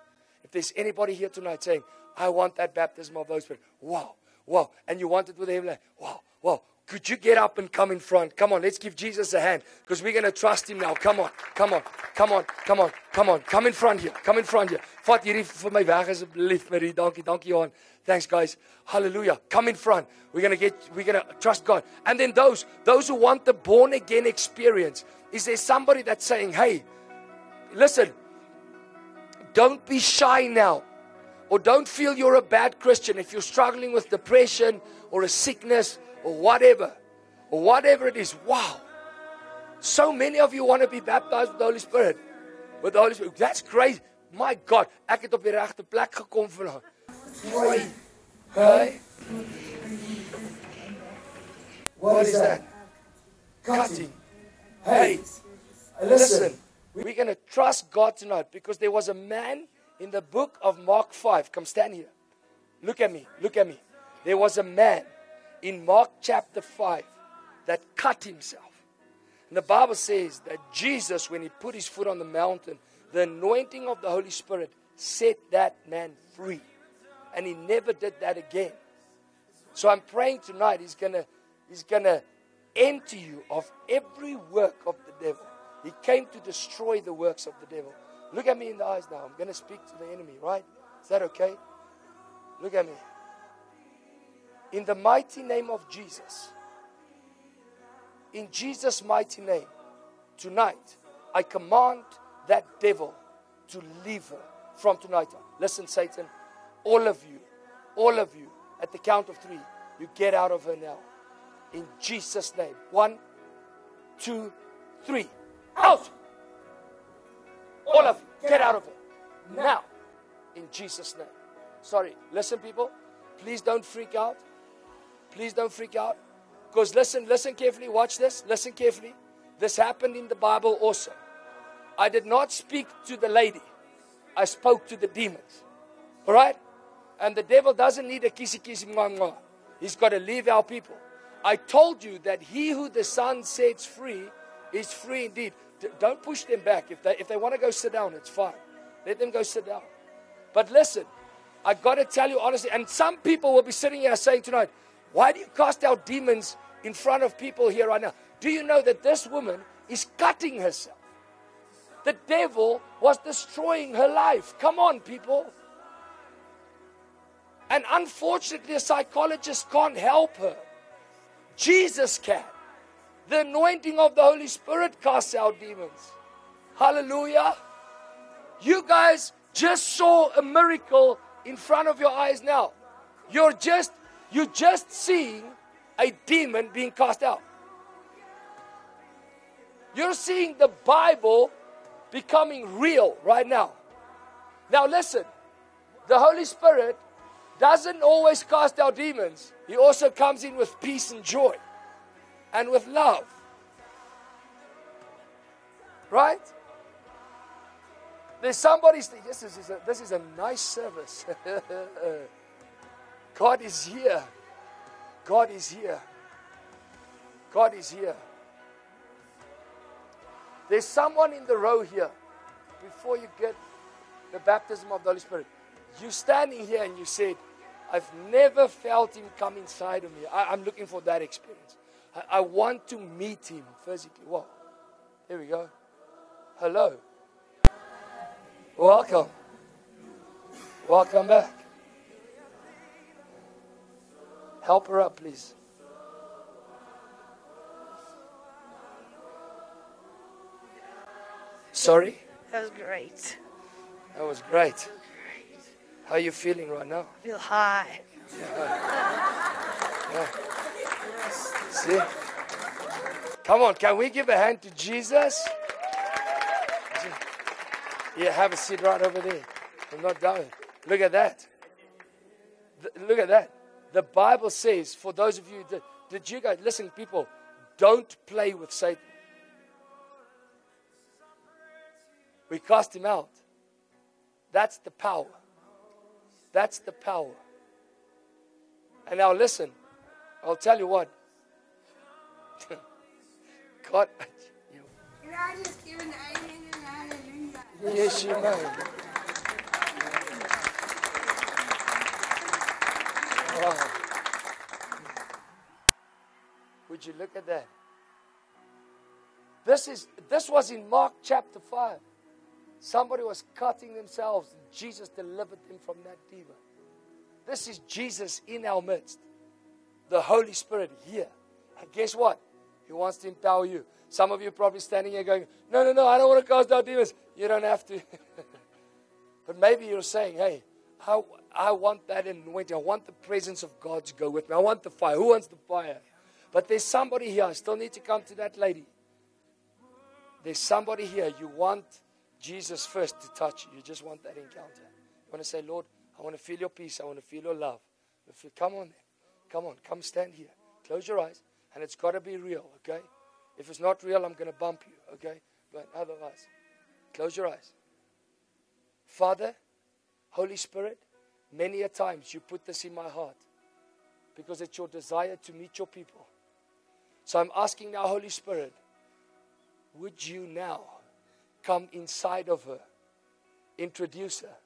If there's anybody here tonight saying, I want that baptism of the Holy Spirit. Wow, wow. And you want it with the heavenly. Wow, wow. Could you get up and come in front? Come on, let's give Jesus a hand. Because we're going to trust Him now. Come on, come on, come on, come on, come on. Come in front here, come in front here. Vat hierdie vir my weg asseblief, Marie. Dankie, Johan. Thanks, guys. Hallelujah. Come in front. We're going to trust God. And then those who want the born again experience, is there somebody that's saying, hey, listen, don't be shy now. Or don't feel you're a bad Christian if you're struggling with depression or a sickness or whatever it is. Wow. So many of you want to be baptized with the Holy Spirit. With the Holy Spirit. That's crazy. My God, ek het op die regte plek gekom vanaand. Hey. What is that? Cutting. Hey. Listen, we're going to trust God tonight because there was a man In the book of Mark 5, come stand here. Look at me, look at me. There was a man in Mark chapter 5 that cut himself. And the Bible says that Jesus, when he put his foot on the mountain, the anointing of the Holy Spirit set that man free. And he never did that again. So I'm praying tonight, he's gonna empty you of every work of the devil. He came to destroy the works of the devil. Look at me in the eyes now. I'm going to speak to the enemy, right? Is that okay? Look at me. In the mighty name of Jesus, in Jesus' mighty name, tonight, I command that devil to leave her from tonight on. Listen, Satan, all of you, at the count of 3, you get out of her now. In Jesus' name. 1, 2, 3. Out! All of you, get out of it. Now. In Jesus' name. Sorry, listen people. Please don't freak out. Please don't freak out. Because listen carefully. Watch this. Listen carefully. This happened in the Bible also. I did not speak to the lady. I spoke to the demons. Alright? And the devil doesn't need a kissy mwah mwah. He's got to leave our people. I told you that he who the Son sets free is free indeed. Don't push them back. If they want to go sit down, it's fine. Let them go sit down. But listen, I got to tell you honestly, and some people will be sitting here saying tonight, why do you cast out demons in front of people here right now? Do you know that this woman is cutting herself? The devil was destroying her life. Come on, people. And unfortunately, a psychologist can't help her. Jesus can. The anointing of the Holy Spirit casts out demons. Hallelujah. You guys just saw a miracle in front of your eyes now. You're just seeing a demon being cast out. You're seeing the Bible becoming real right now. Now listen, the Holy Spirit doesn't always cast out demons. He also comes in with peace and joy and with love. Right? There's somebody, this is a nice service. God is here. God is here. God is here. There's someone in the row here. Before you get the baptism of the Holy Spirit, you standing here and you said, I've never felt him come inside of me. I'm looking for that experience. I want to meet him physically. Well, there we go. Hello. Welcome. Welcome back. Help her up, please. Sorry? That was great. That was great. How are you feeling right now? I feel high. Yeah. See? Come on, can we give a hand to Jesus? Yeah, have a seat right over there. I'm not done. Look at that. Look at that. The Bible says, for those of you did you guys, listen people, don't play with Satan. We cast him out. That's the power. That's the power. And now listen, I'll tell you what. God, Can I just give an amen and hallelujah? yes, you may. Wow. Would you look at that? This was in Mark chapter 5. Somebody was cutting themselves, and Jesus delivered them from that demon. This is Jesus in our midst. The Holy Spirit here. And guess what? He wants to empower you. Some of you are probably standing here going, no, I don't want to cast out demons. You don't have to. But maybe you're saying, hey, I want that anointing. I want the presence of God to go with me. I want the fire. Who wants the fire? But there's somebody here. I still need to come to that lady. There's somebody here. You want Jesus first to touch you. You just want that encounter. You want to say, Lord, I want to feel your peace. I want to feel your love. Come on there. Come on. Come stand here. Close your eyes. And it's got to be real, okay? If it's not real, I'm going to bump you, okay? But otherwise, close your eyes. Father, Holy Spirit, many a times you put this in my heart because it's your desire to meet your people. So I'm asking now, Holy Spirit, would you now come inside of her, introduce her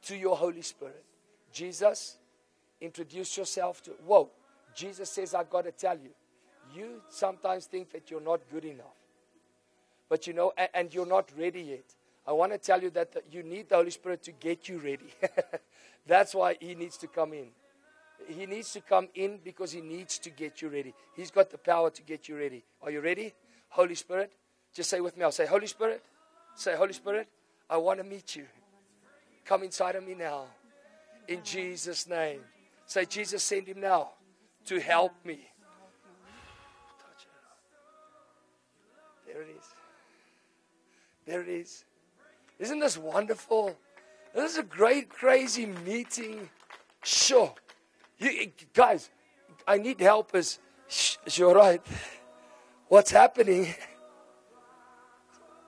to your Holy Spirit? Jesus, introduce yourself to her. Whoa, Jesus says, I've got to tell you, you sometimes think that you're not good enough. But you know, and you're not ready yet. I want to tell you that you need the Holy Spirit to get you ready. That's why He needs to come in. He needs to come in because He needs to get you ready. He's got the power to get you ready. Are you ready? Holy Spirit, just say with me. I'll say, Holy Spirit, say, Holy Spirit, I want to meet you. Come inside of me now. In Jesus' name. Say, Jesus, send Him now to help me. There it is. There it is. Isn't this wonderful? This is a great, crazy meeting. Sure. You, guys, I need helpers. You're right. What's happening?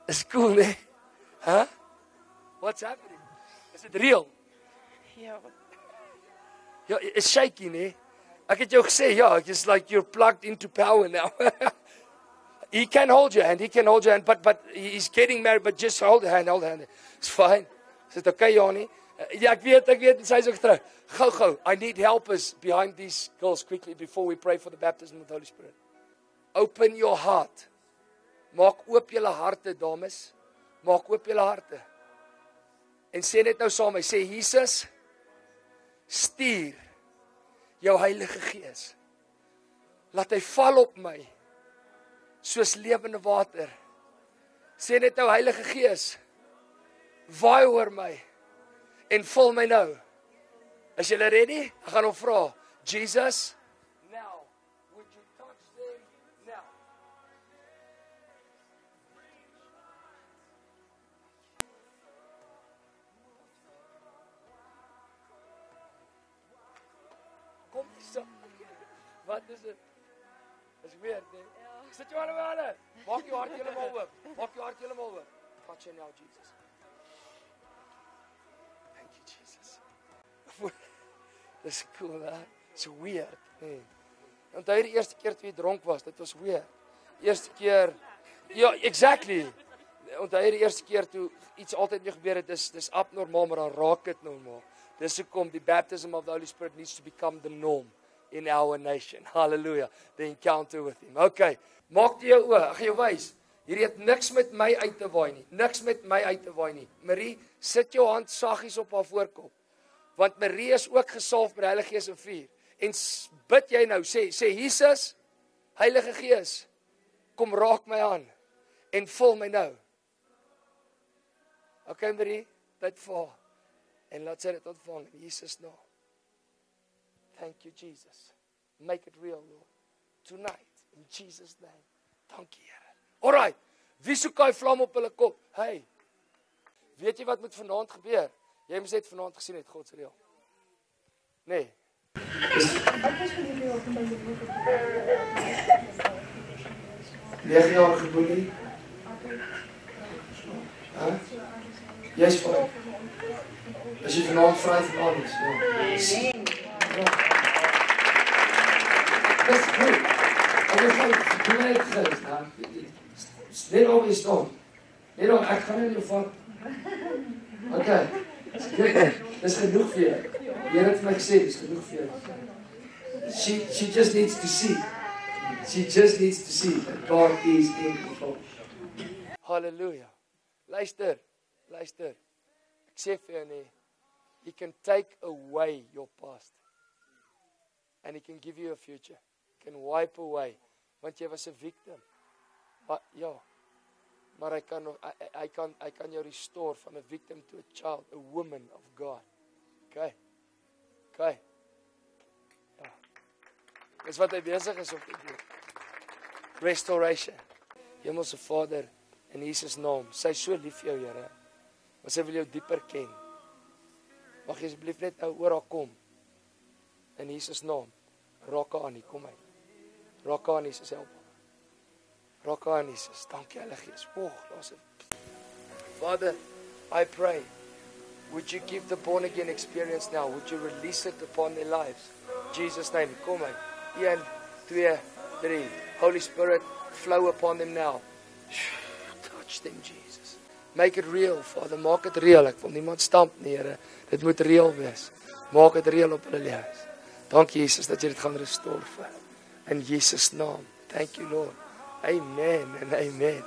It's cool, eh? Huh? What's happening? Is it real? Yeah. Ja, it's shaking, eh? Ek het jou gesê, ja, it's like you're plugged into power now. He can hold your hand, but he's getting married, but just hold the hand. It's fine. Is it okay, Janie? Ja, ek weet, en sy is ook terug. Gou. I need helpers behind these girls quickly before we pray for the baptism of the Holy Spirit. Open your heart. Maak oop julle harte, dames. Maak oop julle harte. En sê net nou saam met my, sê Jesus, stuur jou Heilige Gees. Laat hy val op my soos lewende water. Sê net nou, Heilige Gees, waai oor my en vul my nou. Is julle ready? Ek gaan hom vra. Jesus, now, would you touch them now? Kom so. Wat is dit? Is weird, hè? Sit jou aan. Maak jou hart helemaal oop. Maak jou hart helemaal oop. Touch you now, Jesus. Thank you, Jesus. Dis cool, hè? It's weird. Nee. Onthou die eerste keer toe jy dronk was, dit was weird. Eerste keer, ja, exactly. Onthou die eerste keer toe iets altyd nie gebeur het, dis abnormaal, maar dan raak dit normaal. Dis hoekom die baptism of the Holy Spirit needs to become the norm in our nation. Hallelujah. The encounter with Him. Okay. Maak jy jou oë, ek gaan jou wys. Hierdie het niks met my uit te waai nie. Niks met my uit te waai nie. Marie, sit jou hand saggies op haar voorkop. Want Marie is ook gesalf met die Heilige Gees en vuur. En bid jy nou, sê Jesus, Heilige Gees, kom raak my aan en vul my nou. Okay, Marie, dit val. En laat sy dit ontvang in Jesus naam. Thank you, Jesus. Make it real, Lord. Tonight. In Jesus' name. Dankie, Here. Alright. Wie soek daai vlam op hulle kop? Hey. Weet jy wat moet vanaand gebeur? Jy moes net vanaand gesien het, God se reël. Nee. Leer jou geboelie. Hæ? Jy's vry. As jy vanaand vry van alles. Amen. Dis goed. Ek is net geweest, net alweer staan. Net al, ek gaan in jou vat. Okay. Dis genoeg vir jou. Jy het my gesê, dis genoeg vir jou. She just needs to see. She just needs to see that God is in control. Hallelujah. Luister. Ek sê vir jou nie, He can take away your past. And He can give you a future. He can wipe away. Want jy was 'n victim. Ja. Maar hy kan jou restore van 'n victim to a child, a woman of God. Okay. Ja. Dis wat hy besig is om te doen. Restoration. Hemelse Vader, in Jesus naam, sy so lief vir jou, Here. Maar sy wil jou dieper ken. Mag jy asseblief net nou oor haar kom. In Jesus naam. Raak haar aan nie, kom uit. Raak haar aan Jesus, help. Raak haar aan Jesus. Dankie, Heilige Gees. Daar's 'n Father, I pray Would you give the born again experience now? Would you release it upon their lives? In Jesus' name. Kom maar. 1, 2, 3. Holy Spirit, flow upon them now. Touch them, Jesus. Make it real, Father. Maak het real. Ek wil niemand stamp nie, Here. Dit moet real wees. Maak het real op hulle lewens. Dankie, Jesus, dat jy dit gaan restore, Vader. In Jesus' naam. Thank you, Lord. Amen and amen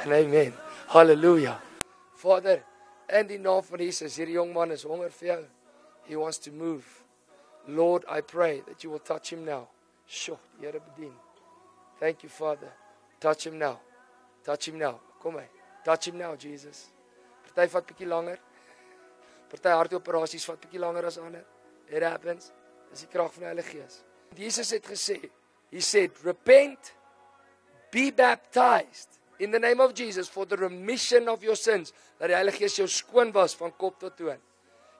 and amen. Hallelujah. Vader, in die naam van Jesus, hierdie jong man is honger vir jou. He wants to move. Lord, I pray that you will touch him now. Sjoe, die Here bedien. Thank you, Father. Touch him now. Touch him now. Kom maar. Touch him now, Jesus. Party vat bietjie langer. Party hartoperasies vat bietjie langer as ander. It happens. Dis die krag van die Heilige Gees. Jesus het gesê, he said, repent, be baptized in the name of Jesus for the remission of your sins. Dat die Heilige Gees jou skoon was van kop tot toon.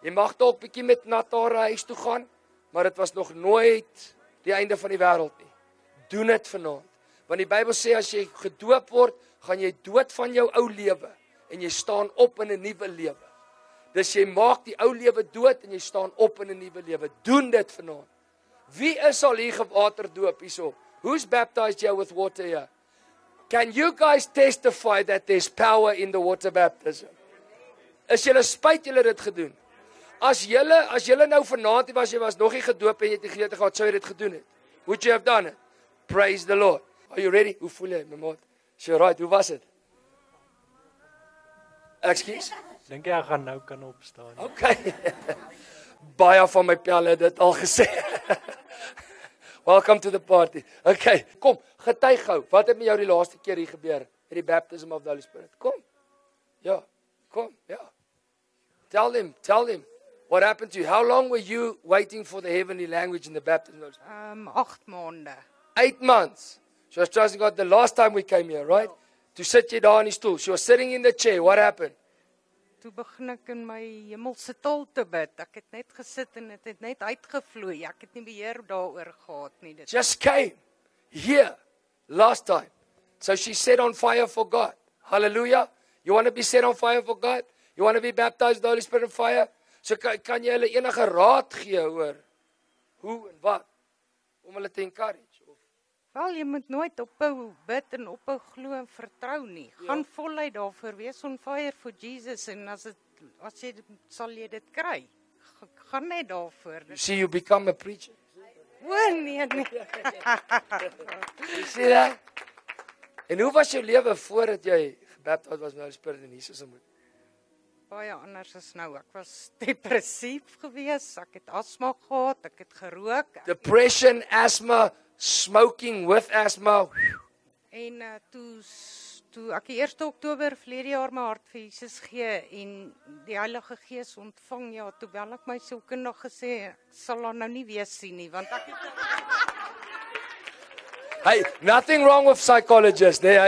Jy mag dalk bietjie met nat hare huis toe gaan, maar dit was nog nooit die einde van die wêreld nie. Doen dit vanaand. Want die Bybel sê as jy gedoop word, gaan jy dood van jou ou lewe en jy staan op in 'n nuwe lewe. Dus jy maak die ou lewe dood en jy staan op in 'n nuwe lewe. Doen dit vanaand. Wie is al hier gewaterdoop hierso? Who's baptized here with water here? Can you guys testify that there's power in the water baptism? Is julle spyt julle dit gedoen? As julle nou vanaand was, jy was nog nie gedoop en jy het die geleentheid gehad, sou jy dit gedoen het? Would you have done it? Praise the Lord. Are you ready? Hoe voel jy, my maat? So right, hoe was dit? Excuse? Dink jy gaan nou kan opstaan? Okay. Baie van my pelle het dit al gesê. Welcome to the party. Okay, kom, getuig gou. Wat het met jou die laaste keer hier gebeur met die baptism of the Holy Spirit? Kom. Ja, kom, ja. Tell them. What happened to you? How long were you waiting for the heavenly language in the baptism of the Holy Spirit? 8 maande. 8 months. She was trusting God the last time we came here, right? To sit jy daar in die stoel. She was sitting in the chair. What happened? Toe begin ek in my hemelse taal te bid. Ek het net gesit en dit het net uitgevloei. Ek het nie beheer daaroor gehad nie. Dit Just came here last time. So she set on fire for God. Hallelujah. You want to be set on fire for God? You want to be baptized with the Holy Spirit and fire? So kan jy hulle enige raad gee oor hoe en wat om hulle te encourage? Wel, jy moet nooit ophou bid en ophou glo en vertrou nie. Gaan voluit daarvoor, wees on fire for Jesus en as jy sal jy dit kry. Gaan net daarvoor. You see, you become a preacher. O nee. You see that? En hoe was jou lewe voordat jy gebaptiseerd was met die Holy Spirit en Jesus ontmoet? Baie anders as nou. Ek was depressief geweest, ek het asma gehad, ek het gerook. Depression, asthma, smoking with asthma. En toe ek die 1 Oktober verlede jaar my hart vir Jesus gee en die Heilige Gees ontvang, ja, toe bel ek my sielkundige gesê, ek sal haar nou nie weer sien nie, want ek Hey, nothing wrong with psychologists. Nee,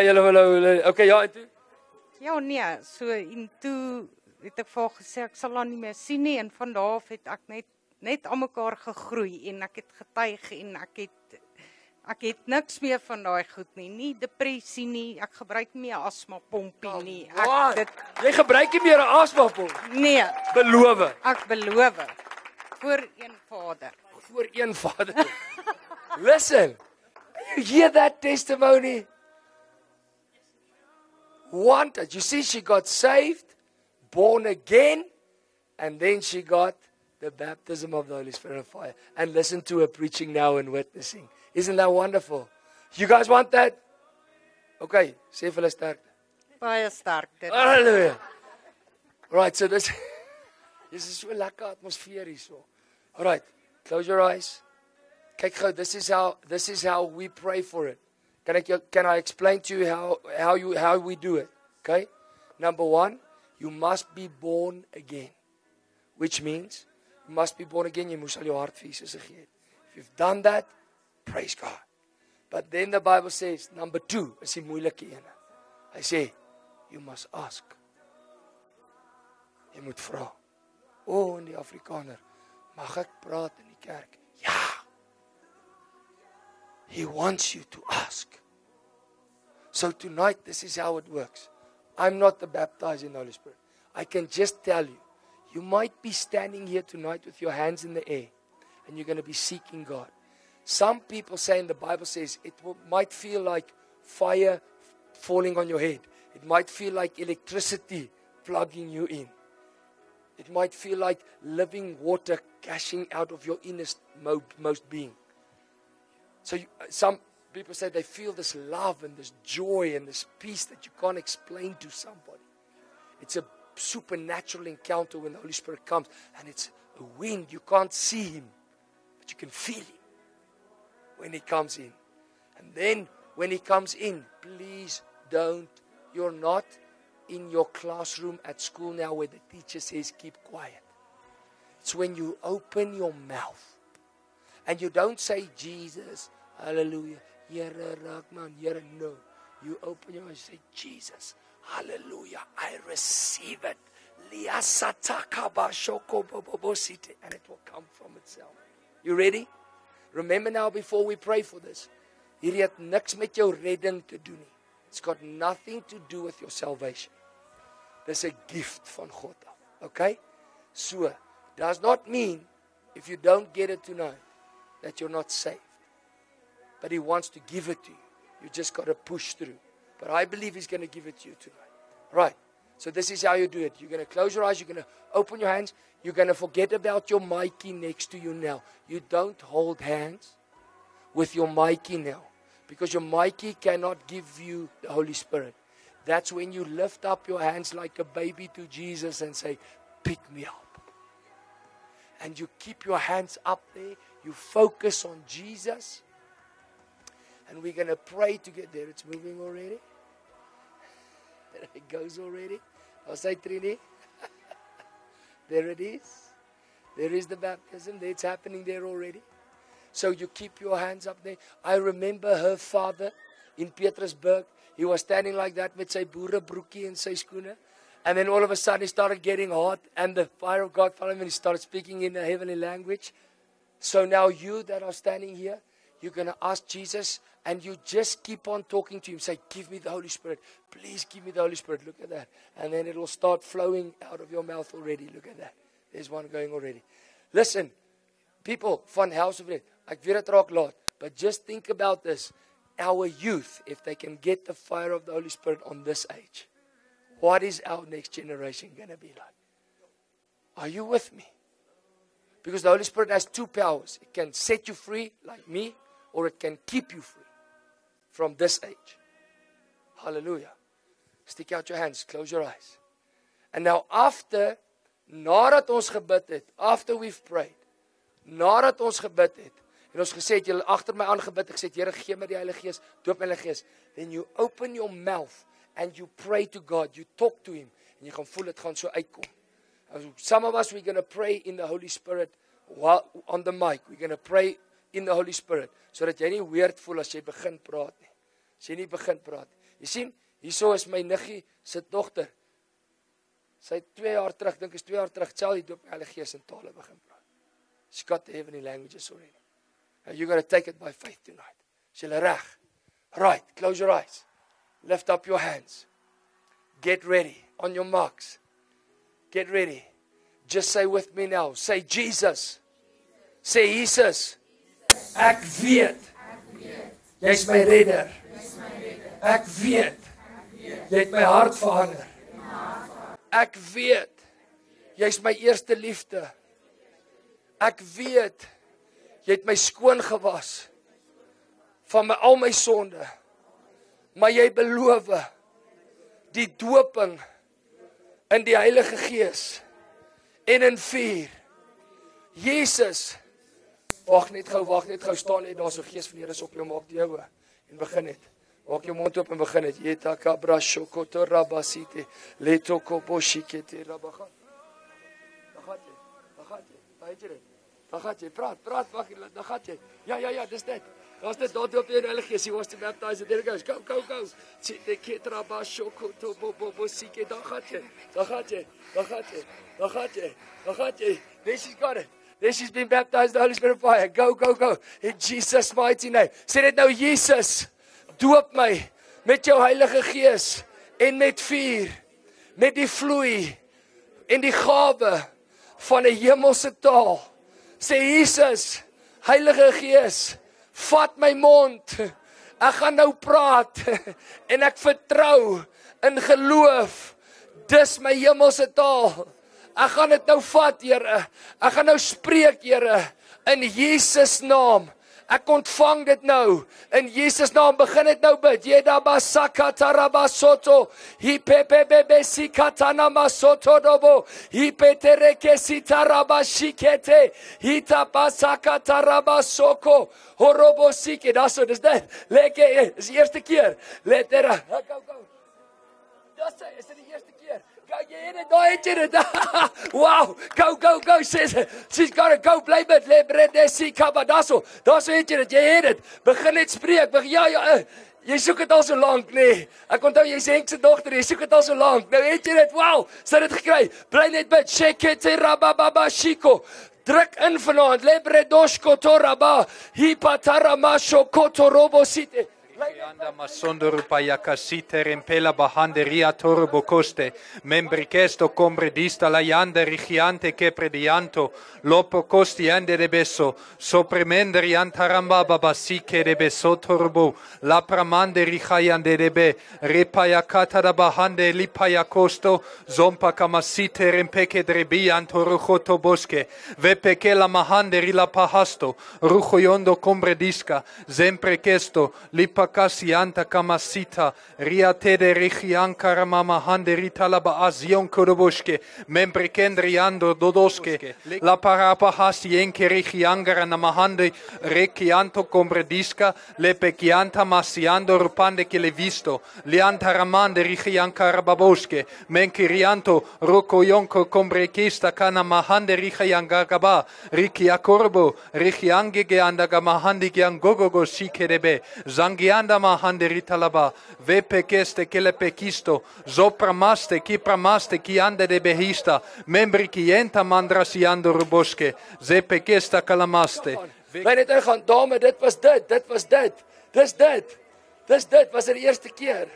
okay, ja, en toe? Ja, nee, so en toe het ek vir haar gesê, ek sal haar nie meer sien nie, en van daar af het ek net aan mekaar gegroei, en ek het getuig, en ek het niks meer van daai goed nie depressie nie, ek gebruik nie meer asmapompie nie. Jy gebruik nie meer 'n asmapomp? Nee. Beloof. Ek beloof. Voor een Vader. Voor een Vader. Listen, you hear that testimony? Wanted. You see, she got saved, born again, and then she got the baptism of the Holy Spirit and fire. And listen to her preaching now and witnessing. Isn't that wonderful? You guys want that? Okay, sê vir hulle sterkte. Baie sterk dit. Hallelujah. Right, so this is so lekker atmosfeer hier so. All right, close your eyes. Kyk gou, this is how we pray for it. Can I explain to you how we do it? Okay? Number 1, you must be born again. Which means you must be born again. Jy moes al jou hart vir Jesus gegee het. If you've done that, praise God. But then the Bible says, number 2, is die moeilike ene. Hy sê, you must ask. Jy moet vra. In die Afrikaner, mag ek praat in die kerk? Ja. He wants you to ask. So tonight, this is how it works. I'm not the baptized in the Holy Spirit. I can just tell you, You might be standing here tonight with your hands in the air, and you're going to be seeking God. Some people say, and the Bible says, might feel like fire falling on your head. It might feel like electricity plugging you in. It might feel like living water gushing out of your innermost being. So some people say they feel this love and this joy and this peace that you can't explain to somebody. It's a supernatural encounter when the Holy Spirit comes, and it's a wind. You can't see Him, but you can feel Him when He comes in. And then when He comes in, please don't, you're not in your classroom at school now where the teacher says keep quiet. It's when you open your mouth and you don't say Jesus, hallelujah, Yere Rahman, Yere, no. You open your mouth and say Jesus, hallelujah, I receive it. And it will come from itself. You ready? Remember now before we pray for this. Hierdie het niks met jou redding te doen nie. It's got nothing to do with your salvation. Dis 'n gift van God af. Okay? So, does not mean if you don't get it tonight that you're not saved. But He wants to give it to you. You just got to push through. But I believe He's going to give it to you tonight. Right. So this is how you do it. You're going to close your eyes. You're going to open your hands. You're going to forget about your Mikey next to you now. You don't hold hands with your Mikey now. Because your Mikey cannot give you the Holy Spirit. That's when you lift up your hands like a baby to Jesus and say, pick me up. And you keep your hands up there. You focus on Jesus. And we're going to pray to get there. It's moving already. It goes already. I'll say Trini. There it is. There is the baptism. It's happening there already. So you keep your hands up there. I remember her father in Pietersburg. He was standing like that met sy boerebroekie en sy skoene. And then all of a sudden he started getting hot. And the fire of God fell on him and he started speaking in a heavenly language. So now you that are standing here, you're going to ask Jesus. And you just keep on talking to Him. Say, give me the Holy Spirit. Please give me the Holy Spirit. Look at that. And then it will start flowing out of your mouth already. Look at that. There's one going already. Listen, people van House of Red, ek weet dit raak laat, but just think about this. Our youth, if they can get the fire of the Holy Spirit on this age, what is our next generation going to be like? Are you with me? Because the Holy Spirit has two powers. It can set you free, like me, or it can keep you free. From this age. Hallelujah. Stick out your hands. Close your eyes. And now after, nadat ons gebid het, after we've prayed, nadat ons gebid het, en ons gesê het, julle agter my aangebid, ek sê, Here, gee my die Heilige Gees, doop my Heilige Gees, then you open your mouth, and you pray to God, you talk to Him, en jy gaan voel, het gaan so uitkom. Some of us, we're going to pray in the Holy Spirit, while on the mic, we're going to pray in the Holy Spirit, sodat jy nie weird voel as jy begin praat nie. As jy nie begin praat. Jy sien, hierso is my niggie se dogter. Sy 2 jaar terug, dink is 2 jaar terug, sel die doop die Heilige Gees in tale begin praat. She got the heavenly languages already. Now you got to take it by faith tonight. Is jy reg? Right, close your eyes. Lift up your hands. Get ready. On your marks. Get ready. Just say with me now. Say Jesus. Say Jesus. Ek weet, jy is my redder. Ek weet, jy het my hart verander. Ek weet, jy is my eerste liefde. Ek weet, jy het my skoon gewas van al my sonde. Maar jy beloof die dooping in die Heilige Gees en in vuur. Jesus, wag net gou, staan net daar so Gees van die Here is op jou, maak die oë en begin net. Maak jou mond oop en begin net. Yeta kabra shokoto rabasite, leto koboshikete rabagat. Daar gaat jy, praat, wag, daar gaat jy. Ja, dis dit. Daar's dit, daar doop jy die Heilige Gees, he wants to baptize, there it goes, go. Site ketra ba shokoto bobosike, daar gaat jy. There she's got it. There she's been baptized in the Holy Spirit fire. Go. In Jesus' mighty name. Sê dit nou, Jesus, doop my met jou Heilige Gees en met vuur, met die vloei en die gawe van 'n hemelse taal. Sê Jesus, Heilige Gees, vat my mond. Ek gaan nou praat en ek vertrou in geloof. Dis my hemelse taal. Ek gaan dit nou vat, Here. Ek gaan nou spreek, Here, in Jesus naam. Ek ontvang dit nou. In Jesus naam begin dit nou bid. Jedabasakatarabasoto. Hipepebebesikatanamasoto masotodobo. Hipeterekesitarabashikete. Hitapasakatarabasoko. Horobosike. Dis dit. Lekker. Dis die eerste keer. Letter. Go. Dis die eerste keer. Go, jy het dit, daai het jy dit. Wow, go, she's got to go, bly met, lebredesi kabadaso. Daarso het jy dit, jy het dit. Begin net spreek, jy soek dit al so lank, nee. Ek onthou, jy is Henk se dogter, jy soek dit al so lank. Nou het jy dit, wow, sy het dit gekry. Bly net bid, shekete rabababa shiko. Druk in vanaand, lebredoshko toraba, hipataramasho kotorobosite. Anda masondo rupaya kasite rempela bahande ria torbo coste membri kesto compredista la yanda richiante che predianto lopo costi ande de besso sopremendri antaramba babasike de besso torbo la pramande richayande de be repaya kata da bahande lipaya costo zompa kamasite rempeke drebi antoruchoto bosche vepeke la mahande rila pahasto ruchoyondo compredisca sempre kesto lipa Kasianta kamasita riatede richiankara mama handerita la baazion kodoboske membrikendriando dodoske la parapa hasienke richiangara namahande rechianto comprediska le pechianta masiando rupande che le visto lianta ramande richiankara baboske menkirianto rokoyonko combrechista kana mahande richiangagaba richiakorbo richiangege andaga mahandi giangogogo sikedebe zangianda mahande ritalaba vepekeste kelepekisto zopramaste kipramaste kiande de behista membri kienta mandrasiando ruboske zepekesta kalamaste. Bly net ingaan, dame, dit was dit. Dis dit, was die eerste keer.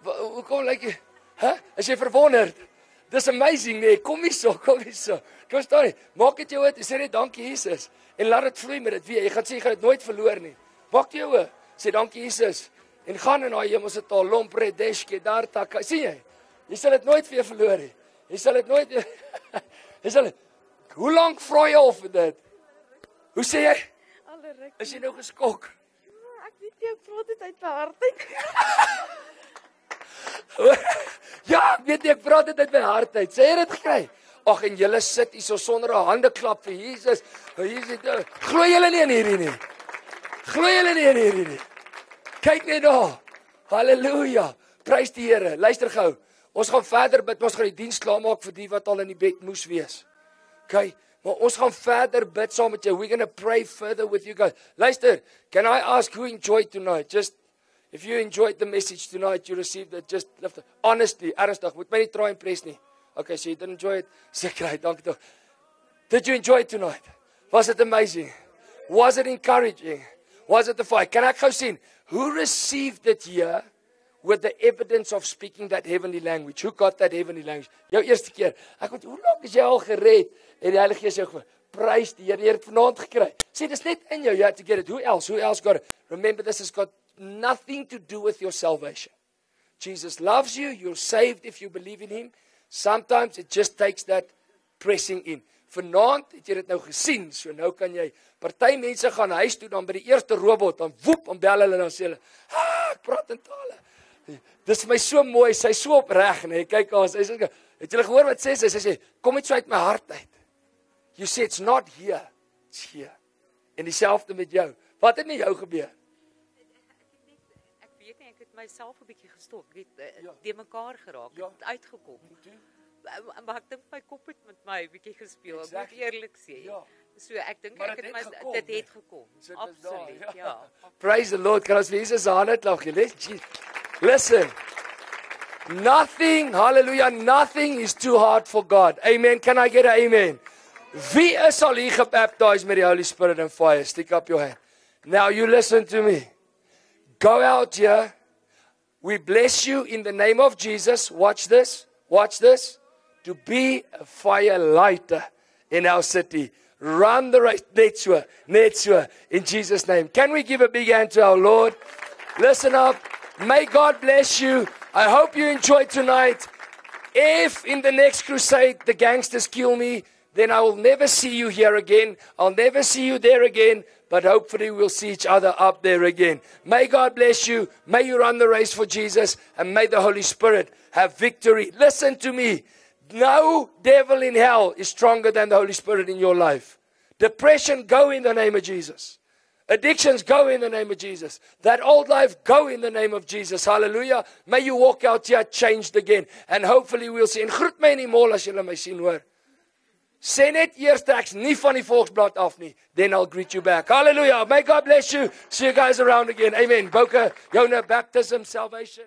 Hoe kom jy? Is jy verwonderd? Dis amazing, nee, kom hier so. Kom staan nie. Maak dit jou uit, sê net dankie Jesus en laat dit vloei met dit weer. Jy gaan sê jy gaan dit nooit verloor nie. Maak jy oë, sê dankie Jesus en gaan in daai hemelse taal lompredeshke dartaka. Sien jy? Jy sal dit nooit weer verloor nie. Jy sal dit nooit Hoe lank vra jy al vir dit? Hoe sê jy? Is jy nou geskok? Ek weet nie, ek vra dit uit my hart uit. Ja, ek weet nie, ek vra dit uit my hart uit. Sê jy dit gekry? Ag, en julle sit hier so sonder 'n handeklap vir Jesus. Glo julle nie in hierdie nie. Kyk net daar. Halleluja. Prys die Here. Luister gou. Ons gaan verder bid. Ons gaan die diens klaarmaak vir die wat al in die bed moes wees. Okay, maar ons gaan verder bid saam met jou. We're going to pray further with you guys. Luister, can I ask who enjoyed tonight? Just if you enjoyed the message tonight, you received it, just lift it. Honestly, ernstig, moet my nie try en press nie. Okay, so you didn't enjoy it. Sekerheid, dankie tog. Did you enjoy it tonight? Was it amazing? Was it encouraging? Was it the fire? Can I go sien? Who received it here with the evidence of speaking that heavenly language? Who got that heavenly language? Jou eerste keer. Ek weet, hoe lank is jy al gered? En die Heilige Gees jou prys die Here. Jy het vanaand gekry. Sê, dis net in jou. You have to get it. Who else got it? Remember, this has got nothing to do with your salvation. Jesus loves you. You're saved if you believe in Him. Sometimes it just takes that pressing in. Vanaand het jy dit nou gesien, so nou kan jy, party mense gaan huis toe, dan by die eerste robot, dan woep, dan bel hulle, dan sê hulle, ek praat in tale. Dis vir my so mooi, sy so opreg, nee, kyk as, het julle gehoor wat sê, sy sê, kom net so uit my hart uit. You say, it's not here, it's here. En dieselfde met jou. Wat het met jou gebeur? Ek weet nie, ek het myself 'n bietjie gestop, ek het de mekaar geraak, ek het uitgekom. Maar ek dink my kop het met my 'n bietjie gespeel, ek moet eerlik sê. So ek dink ek het dit het gekom. Absoluut, ja. Praise the Lord. Kan ons vir Jesus hande klap gee? Listen. Nothing, hallelujah, nothing is too hard for God. Amen. Can I get an amen? Wie is al hier gebaptized met die Holy Spirit and fire? Stick up your hand. Now you listen to me. Go out here. We bless you in the name of Jesus. Watch this. Watch this. to be a fire lighter in our city. Run the race. Net so, in Jesus' name. Can we give a big hand to our Lord? Listen up. May God bless you. I hope you enjoyed tonight. If in the next crusade the gangsters kill me, then I will never see you here again. I'll never see you there again. But hopefully we'll see each other up there again. May God bless you. May you run the race for Jesus. And may the Holy Spirit have victory. Listen to me. No devil in hell is stronger than the Holy Spirit in your life. Depression, go in the name of Jesus. Addictions, go in the name of Jesus. That old life, go in the name of Jesus. Hallelujah. May you walk out here changed again. And hopefully we'll see. En groet my in die mall as julle my sien, hoor. Sê net eers ek's nie van die Volksblad af nie. Then I'll greet you back. Hallelujah. May God bless you. See you guys around again. Amen. Boke, Jonah, baptism, salvation.